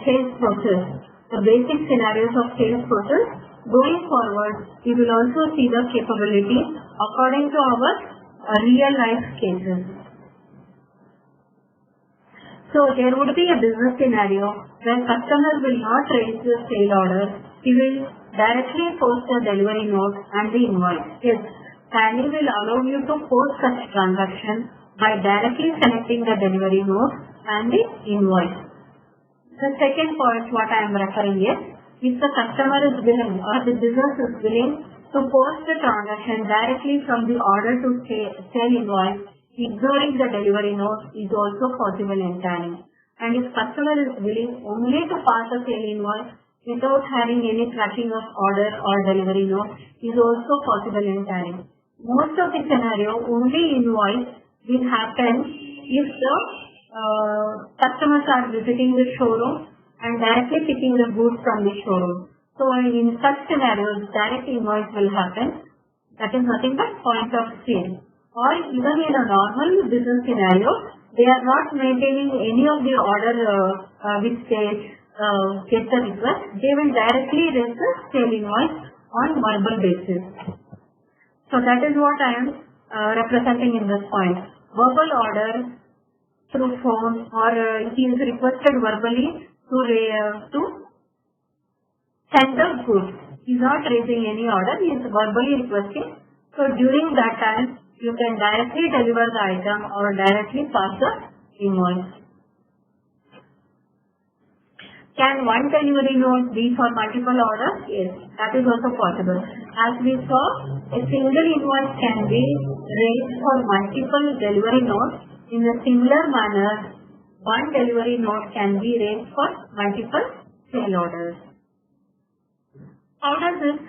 sales process, the basic scenarios of sales process. Going forward, we will also see the capabilities according to our real life cases. So there would be a business scenario where customer will not raise the sale order. He will directly post the delivery note and the invoice. Yes, Tally will allow you to post such transaction by directly selecting the delivery note and the invoice. The second point what I am referring is, if the customer is willing or the business is willing to post the transaction directly from the order to sale invoice, ignoring the delivery note is also possible in Tally. And if customer is willing only to pass the sale invoice without having any tracking of order or delivery note is also possible in Tally. Most of the scenario, only invoice will happen if the customers are visiting the showroom and directly picking the goods from the showroom. So in such scenarios, direct invoice will happen. That is nothing but point of sale. Or even in a normal business scenario, they are not maintaining any of the order which they get the request. They will directly raise the sale invoice on verbal basis. So that is what I am representing in this point. Verbal order through phone, or it is requested verbally to send the goods. He is not raising any order, he is verbally requesting So during that time, you can directly deliver the item or directly pass the invoice. Can one delivery note be for multiple orders? Yes, that is also possible. As we saw, a single invoice can be raised for multiple delivery notes. In a similar manner, one delivery note can be raised for multiple sale orders. How does this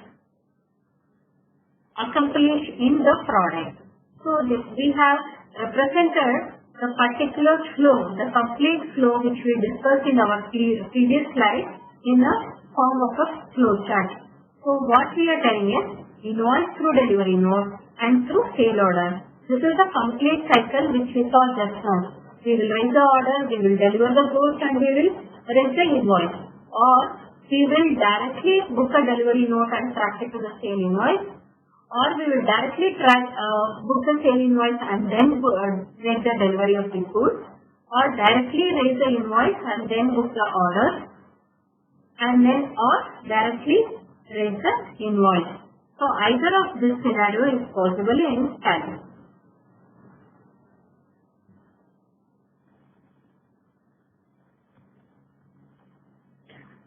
accomplish in the product? So we have represented the particular flow, the complete flow which we discussed in our previous slide in the form of a flow chart. So what we are telling is invoice through delivery note and through sale order. This is the complete cycle which we saw just now. We will raise the order, we will deliver the goods and we will raise the invoice. Or we will directly book a delivery note and track it to the sale invoice. Or we will directly book the sale invoice and then make the delivery of the goods, or directly raise the invoice and then book the order, and then or directly raise the invoice. So either of this scenario is possible in Tally.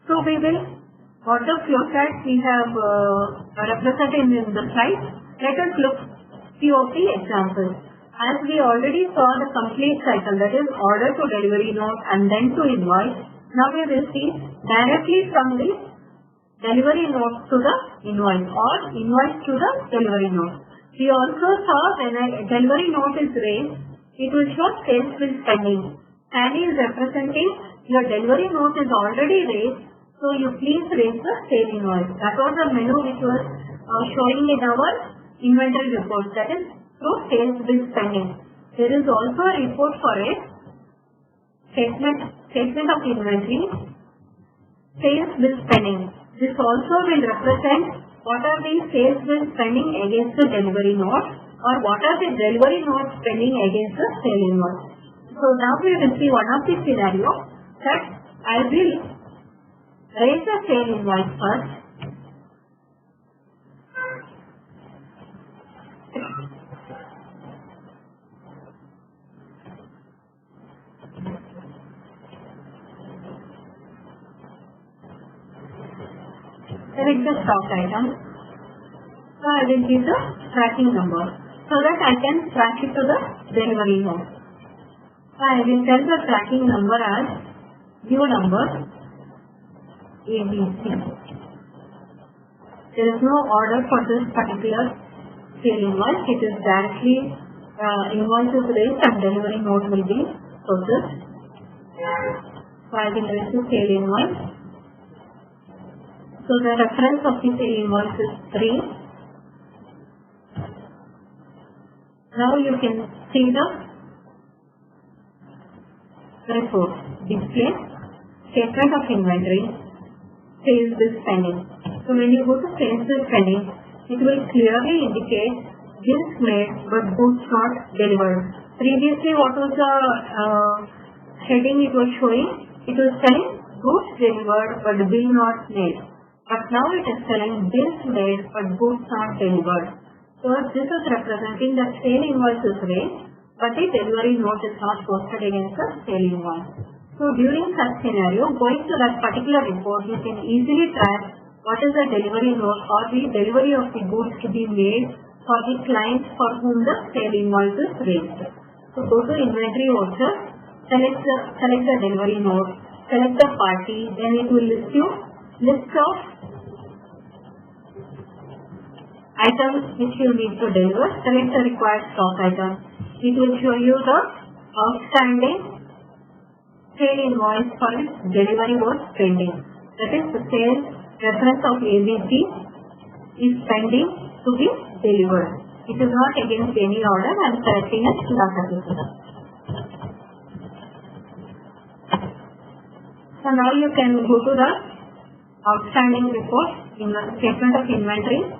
So we will, what the flow chart we have represented in the slide, let us look POP examples. As we already saw the complete cycle, that is order to delivery note and then to invoice, now we will see directly from the delivery note to the invoice or invoice to the delivery note. We also saw when a delivery note is raised, it will show sales bill pending. Tally is representing your delivery note is already raised, so you please raise the sale invoice. That was the menu which was showing in our inventory report, that is through sales bill pending. There is also a report for it, statement of inventory, sales bill pending. This also will represent what are the sales bills pending against the delivery note or what are the delivery notes pending against the sale invoice. So now we will see one of the scenarios that I will raise the sale invoice first. Select the stock item. So I will give the tracking number so that I can track it to the delivery note. So I will tell the tracking number as new number ABC. There is no order for this particular sale invoice. It is directly invoice is raised and delivery note will be processed. So I will raise the sale invoice. So the reference of the sale invoice is 3. Now you can see the report. Display, statement of inventory, sales bill pending. So when you go to sales bill pending, it will clearly indicate bills made but goods not delivered. Previously what was the heading it was showing? It was telling goods delivered but bill not made. But now it is telling bills made but goods not delivered. So this is representing that sale invoice is raised but the delivery note is not posted against the sale invoice. So during such scenario, going to that particular report, you can easily track what is the delivery note or the delivery of the goods to be made for the clients for whom the sale invoice is raised. So go to inventory voucher, select the delivery note, select the party, then it will list you list of items which you need to deliver, select the required stock item. It will show you the outstanding sale invoice for its delivery was pending. That is the sale reference of ABC is pending to be delivered. It is not against any order. I am selecting as data system. So now you can go to the outstanding report in the statement of inventory,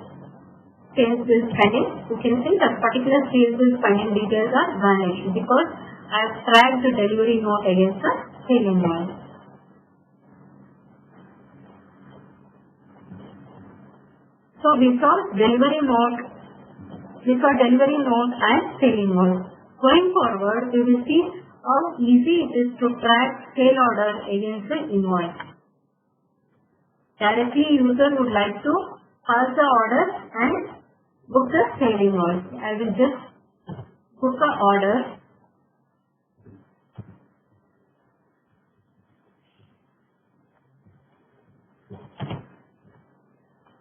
sales bill pending. You can see that particular sales bill pending details are vanished because I have tracked the delivery note against the sale invoice. So we saw delivery note These are delivery note and sale invoice. Going forward, we will see how easy it is to track sale order against the invoice. Directly, user would like to pass the order and book the sale invoice. I will just book the order.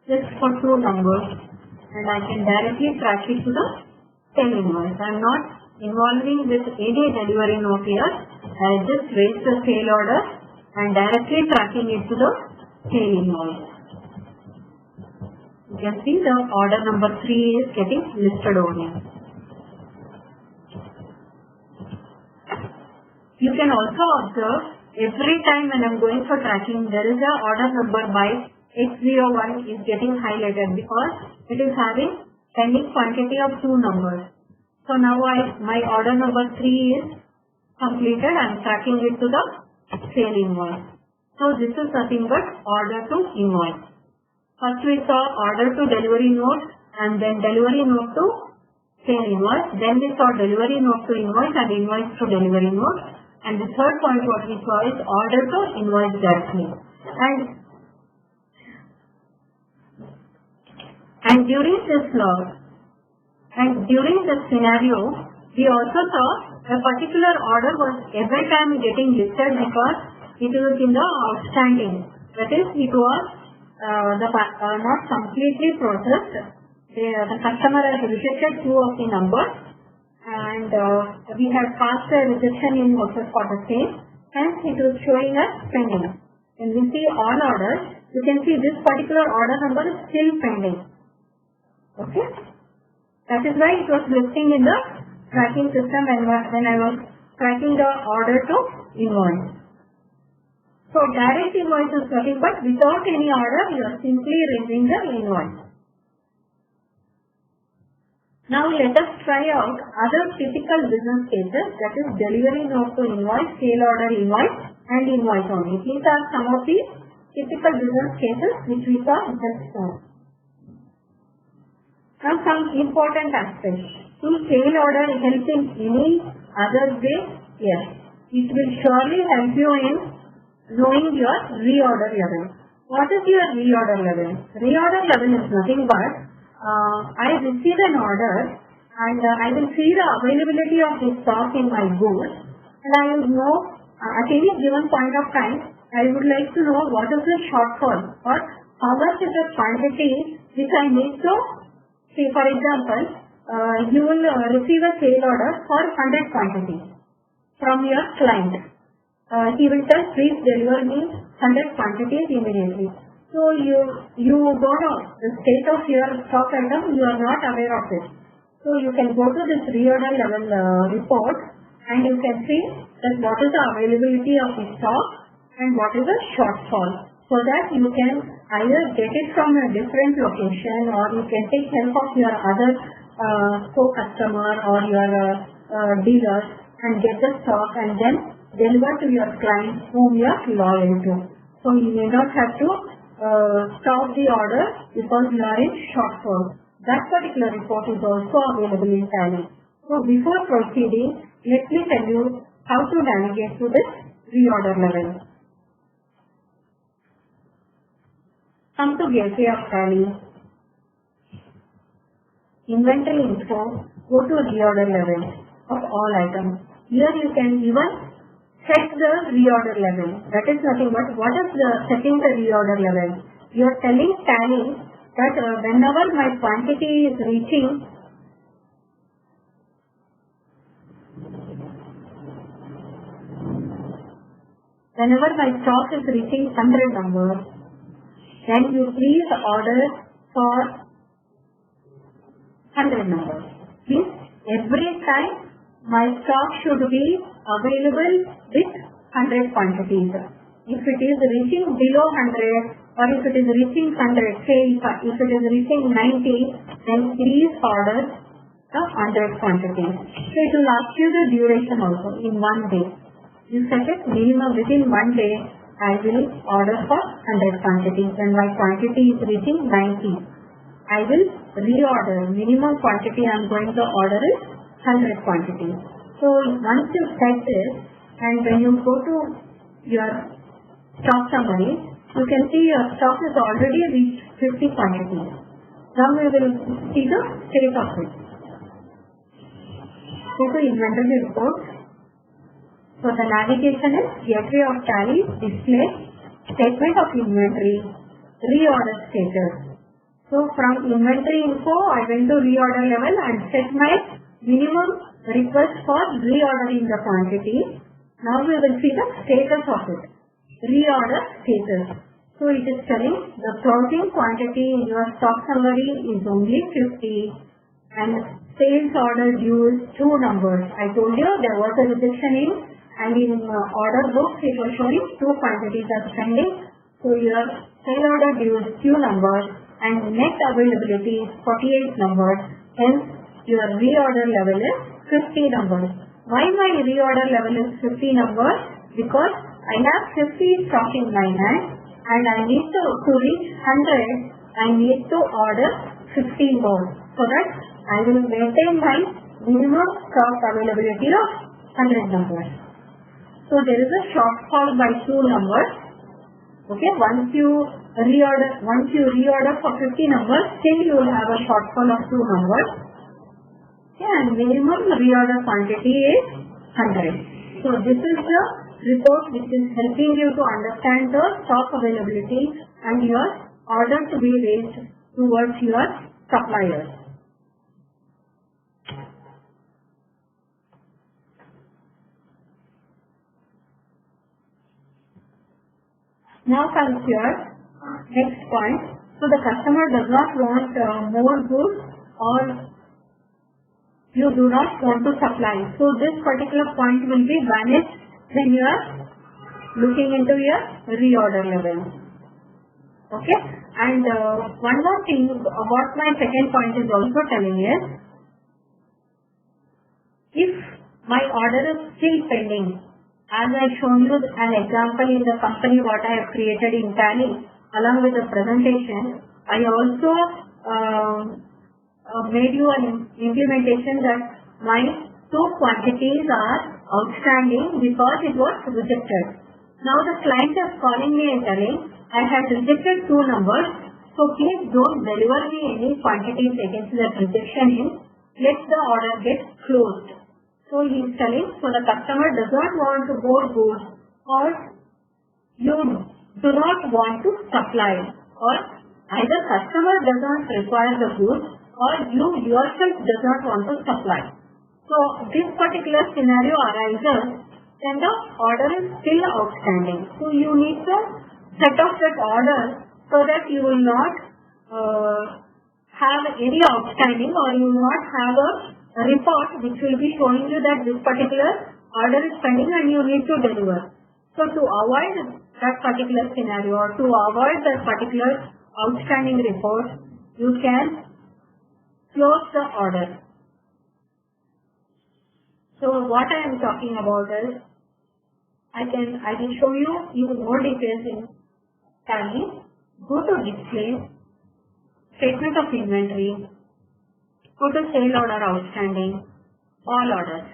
Just for 2 numbers, and I can directly track it to the sale invoice. I am not involving with any delivery note here. I just raise the sale order and directly tracking it to the sale invoice. You can see the order number 3 is getting listed over here. You can also observe every time when I am going for tracking, there is a order number by X01 is getting highlighted because it is having pending quantity of 2 numbers. So now my order number 3 is completed. I am tracking it to the sale invoice. So this is nothing but order to invoice. First we saw order to delivery note and then delivery note to sale invoice. Then we saw delivery note to invoice and invoice to delivery note. And the third point what we saw is order to invoice directly. And during this scenario, we also saw a particular order was every time getting listed because it was in the outstanding. That is, it was not completely processed. The customer has rejected 2 of the numbers, and we have passed the rejection in process for the same. Hence, it was showing us pending. When we see all orders, you can see this particular order number is still pending. Okay, that is why it was listing in the tracking system when I was tracking the order to invoice. So direct invoice is nothing but without any order, you are simply raising the invoice. Now let us try out other typical business cases, that is delivery note to invoice, sale order invoice and invoice only. These are some of the typical business cases which we saw just now. Now some important aspects. Will sale order help in any other way? Yes. It will surely help you in knowing your reorder level. What is your reorder level? Reorder level is nothing but I receive an order and I will see the availability of the stock in my goods, and I will know at any given point of time I would like to know what is the shortfall or how much is the quantity which I need to. See, for example, you will receive a sale order for 100 quantities from your client. He will tell, please deliver me 100 quantities immediately. So you don't know the state of your stock item, you are not aware of it. So you can go to this reorder level report and you can see that what is the availability of the stock and what is the shortfall. So that you can either get it from a different location or you can take help of your other co-customer or your dealers and get the stock and then deliver to your client whom you are loyal to. So you may not have to stop the order because you are in shortfall. That particular report is also available in Tally. So before proceeding, let me tell you how to navigate to this reorder level. Come to gateway of Tally. Inventory info, go to reorder level of all items. Here you can even set the reorder level. That is nothing but what is the setting the reorder level? You are telling Tally that whenever my quantity is reaching whenever my stock is reaching 100 numbers, then you please order for 100 numbers. Means every time my stock should be available with 100 quantities. If it is reaching below 100 or if it is reaching 100, say if it is reaching 90, then please order the 100 quantities. So it will ask you the duration also in 1 day. You set it minimum within 1 day. I will order for 100 quantities and my quantity is reaching 90. I will reorder, minimum quantity I am going to order is 100 quantities. So once you set this, and when you go to your stock summary, you can see your stock has already reached 50 quantities. Now we will see the state of it. Go to inventory report. So the navigation is gateway of tally, display, statement of inventory, reorder status. So from inventory info, I went to reorder level and set my minimum request for reordering the quantity. Now we will see the status of it. Reorder status. So it is telling the closing quantity in your stock summary is only 50 and sales order due is 2 numbers. I told you there was a rejection in, and in order book it was showing 2 quantities are pending. So your sale order due is 2 numbers and net availability is 48 numbers. Hence your reorder level is 50 numbers. Why my reorder level is 50 numbers? Because I have 50 stock in my hand and I need to reach 100, I need to order 50 more so that I will maintain my minimum stock availability of 100 numbers. So there is a shortfall by 2 numbers. Okay, once you reorder for 50 numbers, still you will have a shortfall of 2 numbers. Okay, and minimum reorder quantity is 100. So this is the report which is helping you to understand the stock availability and your order to be raised towards your suppliers. Now comes your next point. So the customer does not want more goods or you do not want to supply. So this particular point will be vanished when you are looking into your reorder level. Okay. And one more thing, what my second point is also telling is, if my order is still pending, as I shown you an example in the company what I have created in Tally along with the presentation, I also made you an implementation that my 2 quantities are outstanding because it was rejected. Now the client is calling me and telling, I have rejected 2 numbers, so please don't deliver me any quantities against that rejection in, let the order get closed. So he is telling, so the customer does not want more goods or you do not want to supply, or either customer does not require the goods or you yourself does not want to supply. So this particular scenario arises when the order is still outstanding. So you need to set off that order so that you will not have any outstanding or you will not have a report which will be showing you that this particular order is pending and you need to deliver. So to avoid that particular scenario or to avoid that particular outstanding report, you can close the order. So what I am talking about is, I will show you even more details in Tally. Go to display, statement of inventory, go to sale order outstanding, all orders.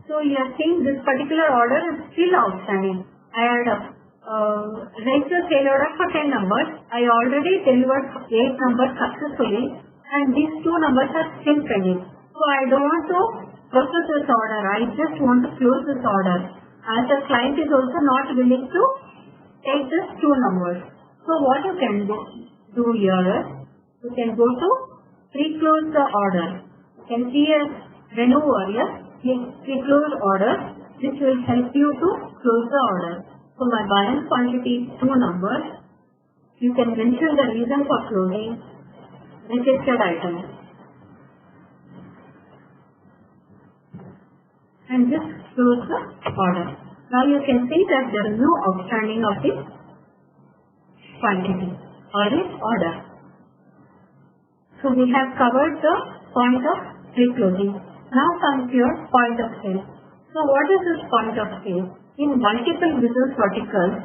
So you are seeing this particular order is still outstanding. I had raised the sale order for 10 numbers. I already delivered 8 numbers successfully and these 2 numbers are still pending. So I don't want to process this order. I just want to close this order. As the client is also not willing to take these 2 numbers. So what you can do here is, you can go to pre-close the order. You can see a menu here, pre-close order, which will help you to close the order. So my balance quantity is 2 numbers. You can mention the reason for closing, rejected item. And just close the order. Now you can see that there is no outstanding of the quantity or the order. So we have covered the point of pre-closing. Now comes your point of sale. So what is this point of sale? In multiple business verticals,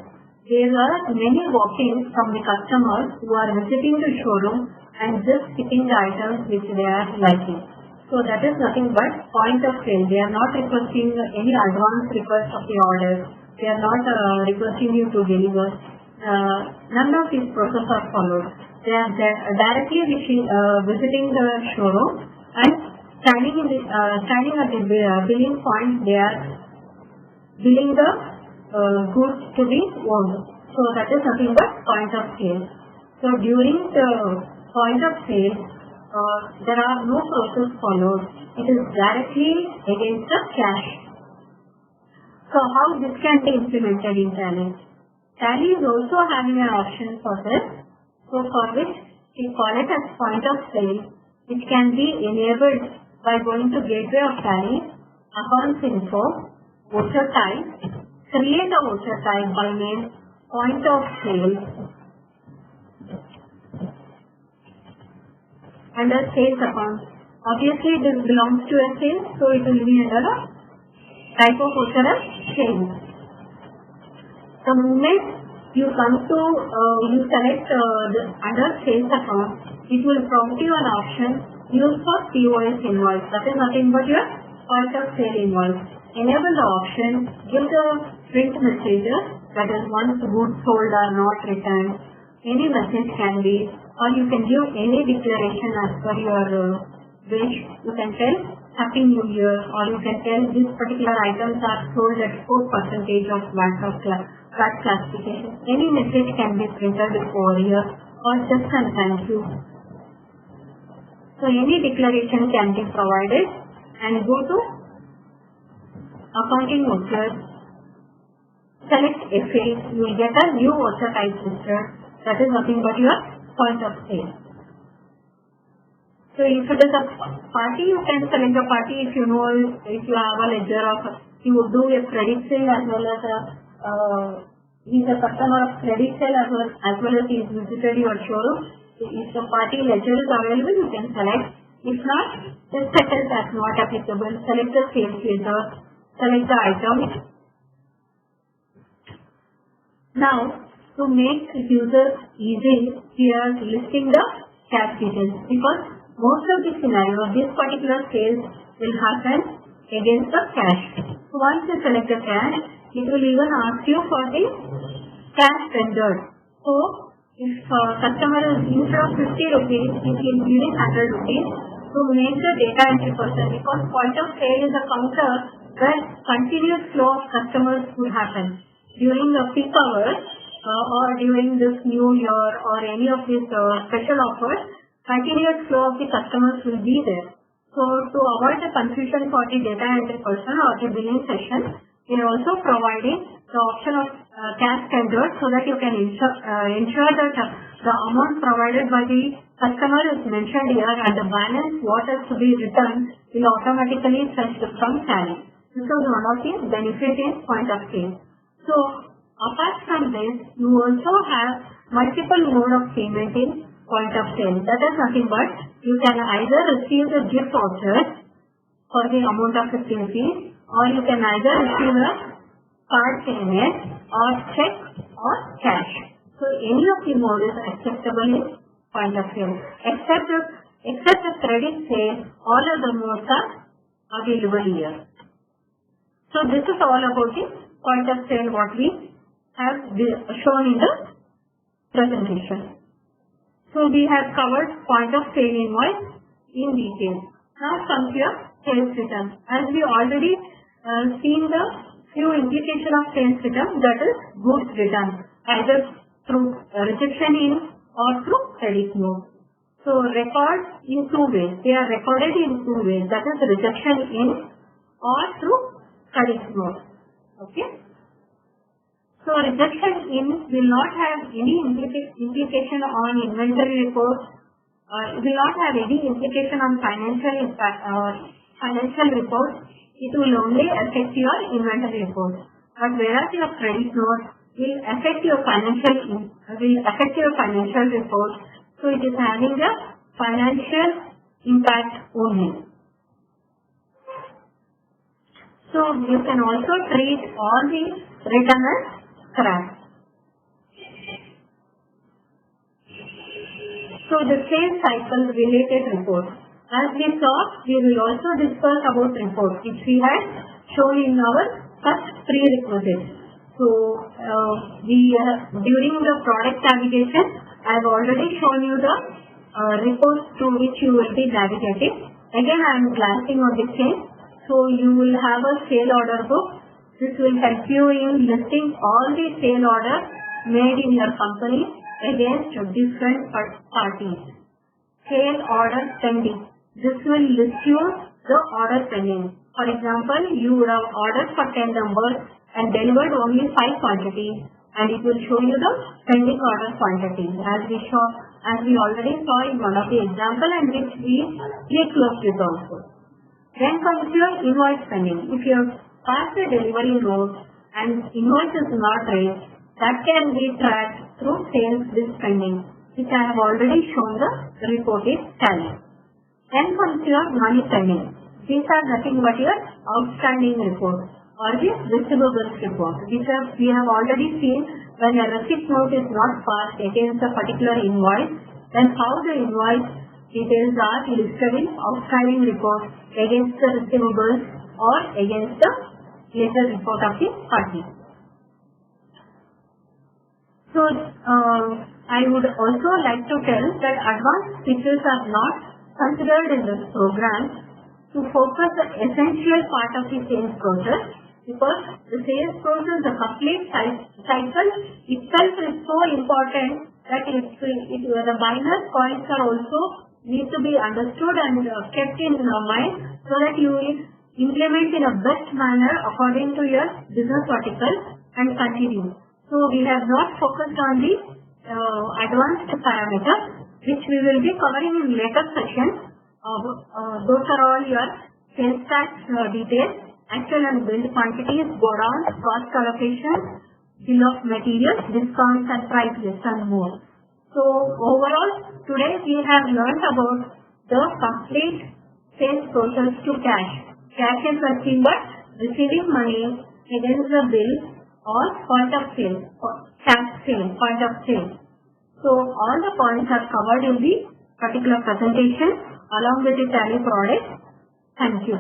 there are many walk-ins from the customers who are visiting the showroom and just picking the items which they are liking. So that is nothing but point of sale. They are not requesting any advance request of the order. They are not requesting you to deliver. None of these processes are followed. They are directly visiting the showroom and standing at the billing point. They are billing the goods to be owned. So that is nothing but point of sale. So during the point of sale, there are no process followed. It is directly against the cash. So how this can be implemented in Tally? Tally is also having an option for this. So for which we call it as point of sale, which can be enabled by going to gateway of Tally, accounts info, voucher type, create a voucher type by name point of sale under sales account. Obviously this belongs to a sale, so it will be under a type of voucher as sales. The moment you come to you select under sales account, it will prompt you an option use for POS invoice. That is nothing but your point of sale invoice. Enable the option, give the print messages, that is once goods sold are not returned. Any message can be, or you can give any declaration as per your wish. You can tell Happy New Year, or you can tell these particular items are sold at 4% of VAT classification. Any message can be printed over here, or just an thank you. So any declaration can be provided, and go to accounting vouchers, select FA, you will get a new voucher type listed. That is nothing but your point of sale. So if it is a party, you can select the party. If you know, if you have a ledger of, you would do a credit sale as well as he is a customer of credit sale as well as he is visited your showroom. If the party ledger is available, you can select. If not, just set it as not applicable. Select the sales ledger, select the item. Now, to make users easy, we are listing the cash details, because most of the scenarios, this particular sales will happen against the cash. So once you select the cash, it will even ask you for the cash tendered. So if customer is instead of 50 rupees, it will give 100 rupees to make the data entry person, because point of sale is a counter where continuous flow of customers will happen. During the peak hours or during this new year or any of these special offers, continuous flow of the customers will be there. So to avoid the confusion for the data entry person or the billing session, we are also providing the option of cash tendered, so that you can ensure that the amount provided by the customer is mentioned here, and the balance what has to be returned will automatically fetched from Tally. This is one of the benefits in point of sale. So apart from this, you also have multiple mode of payment in point of sale. That is nothing but you can either receive the gift voucher for the amount of 50 rupees, or you can either receive a card payment or check or cash. So any of the mode is acceptable in point of sale. Except the credit sale, all other modes are available here. So this is all about the point of sale what we have shown in the presentation. So we have covered point of sale invoice in detail. Now come to your sales return. As we already seen the few implication of sales return, that is goods return, either through rejection in or through credit note. So record in two ways. They are recorded in two ways. That is rejection in or through credit note. Okay. So rejection in will not have any implication on inventory reports. It will not have any implication on financial impact or financial reports. It will only affect your inventory reports. But whereas your credit note will affect your financial reports, so it is having the financial impact only. So you can also treat all the return as scrap. So the sales cycle related reports. As we saw, we will also discuss about reports which we had shown in our first prerequisites. So during the product navigation, I have already shown you the reports through which you will be navigating. Again, I am glancing on the same. So you will have a sale order book. This will help you in listing all the sale orders made in your company against different parties. Sale order pending. This will list you the order pending. For example, you would have ordered for 10 numbers and delivered only 5 quantities, and it will show you the pending order quantities as we already saw in one of the example, and which we closed with also. Then comes your invoice pending. If you have passed the delivery note and invoice is not raised, that can be tracked through sales bill pending, which I have already shown the report is Tally. Then comes your money pending. These are nothing but your outstanding report or the receivables report, which we have already seen when a receipt note is not passed against a particular invoice, then how the invoice details are listed in outstanding report against the receivables or against the ledger report of the party. So I would also like to tell that advanced features are not considered in this program to focus the essential part of the sales process, because the sales process, the complete cycle itself is so important that the minor points are also need to be understood and kept in your mind so that you will implement in a best manner according to your business vertical and continue. So we have not focused on the advanced parameters, which we will be covering in later sessions. Those are all your sales tax details, actual and billed quantities, go down, cost allocation, bill of materials, discounts and price list and more. So overall, today we have learned about the complete sales process to cash. Cash is nothing but receiving money against the bill or point of sale, cash sale, point of sale. So all the points are covered in the particular presentation along with the Tally product. Thank you.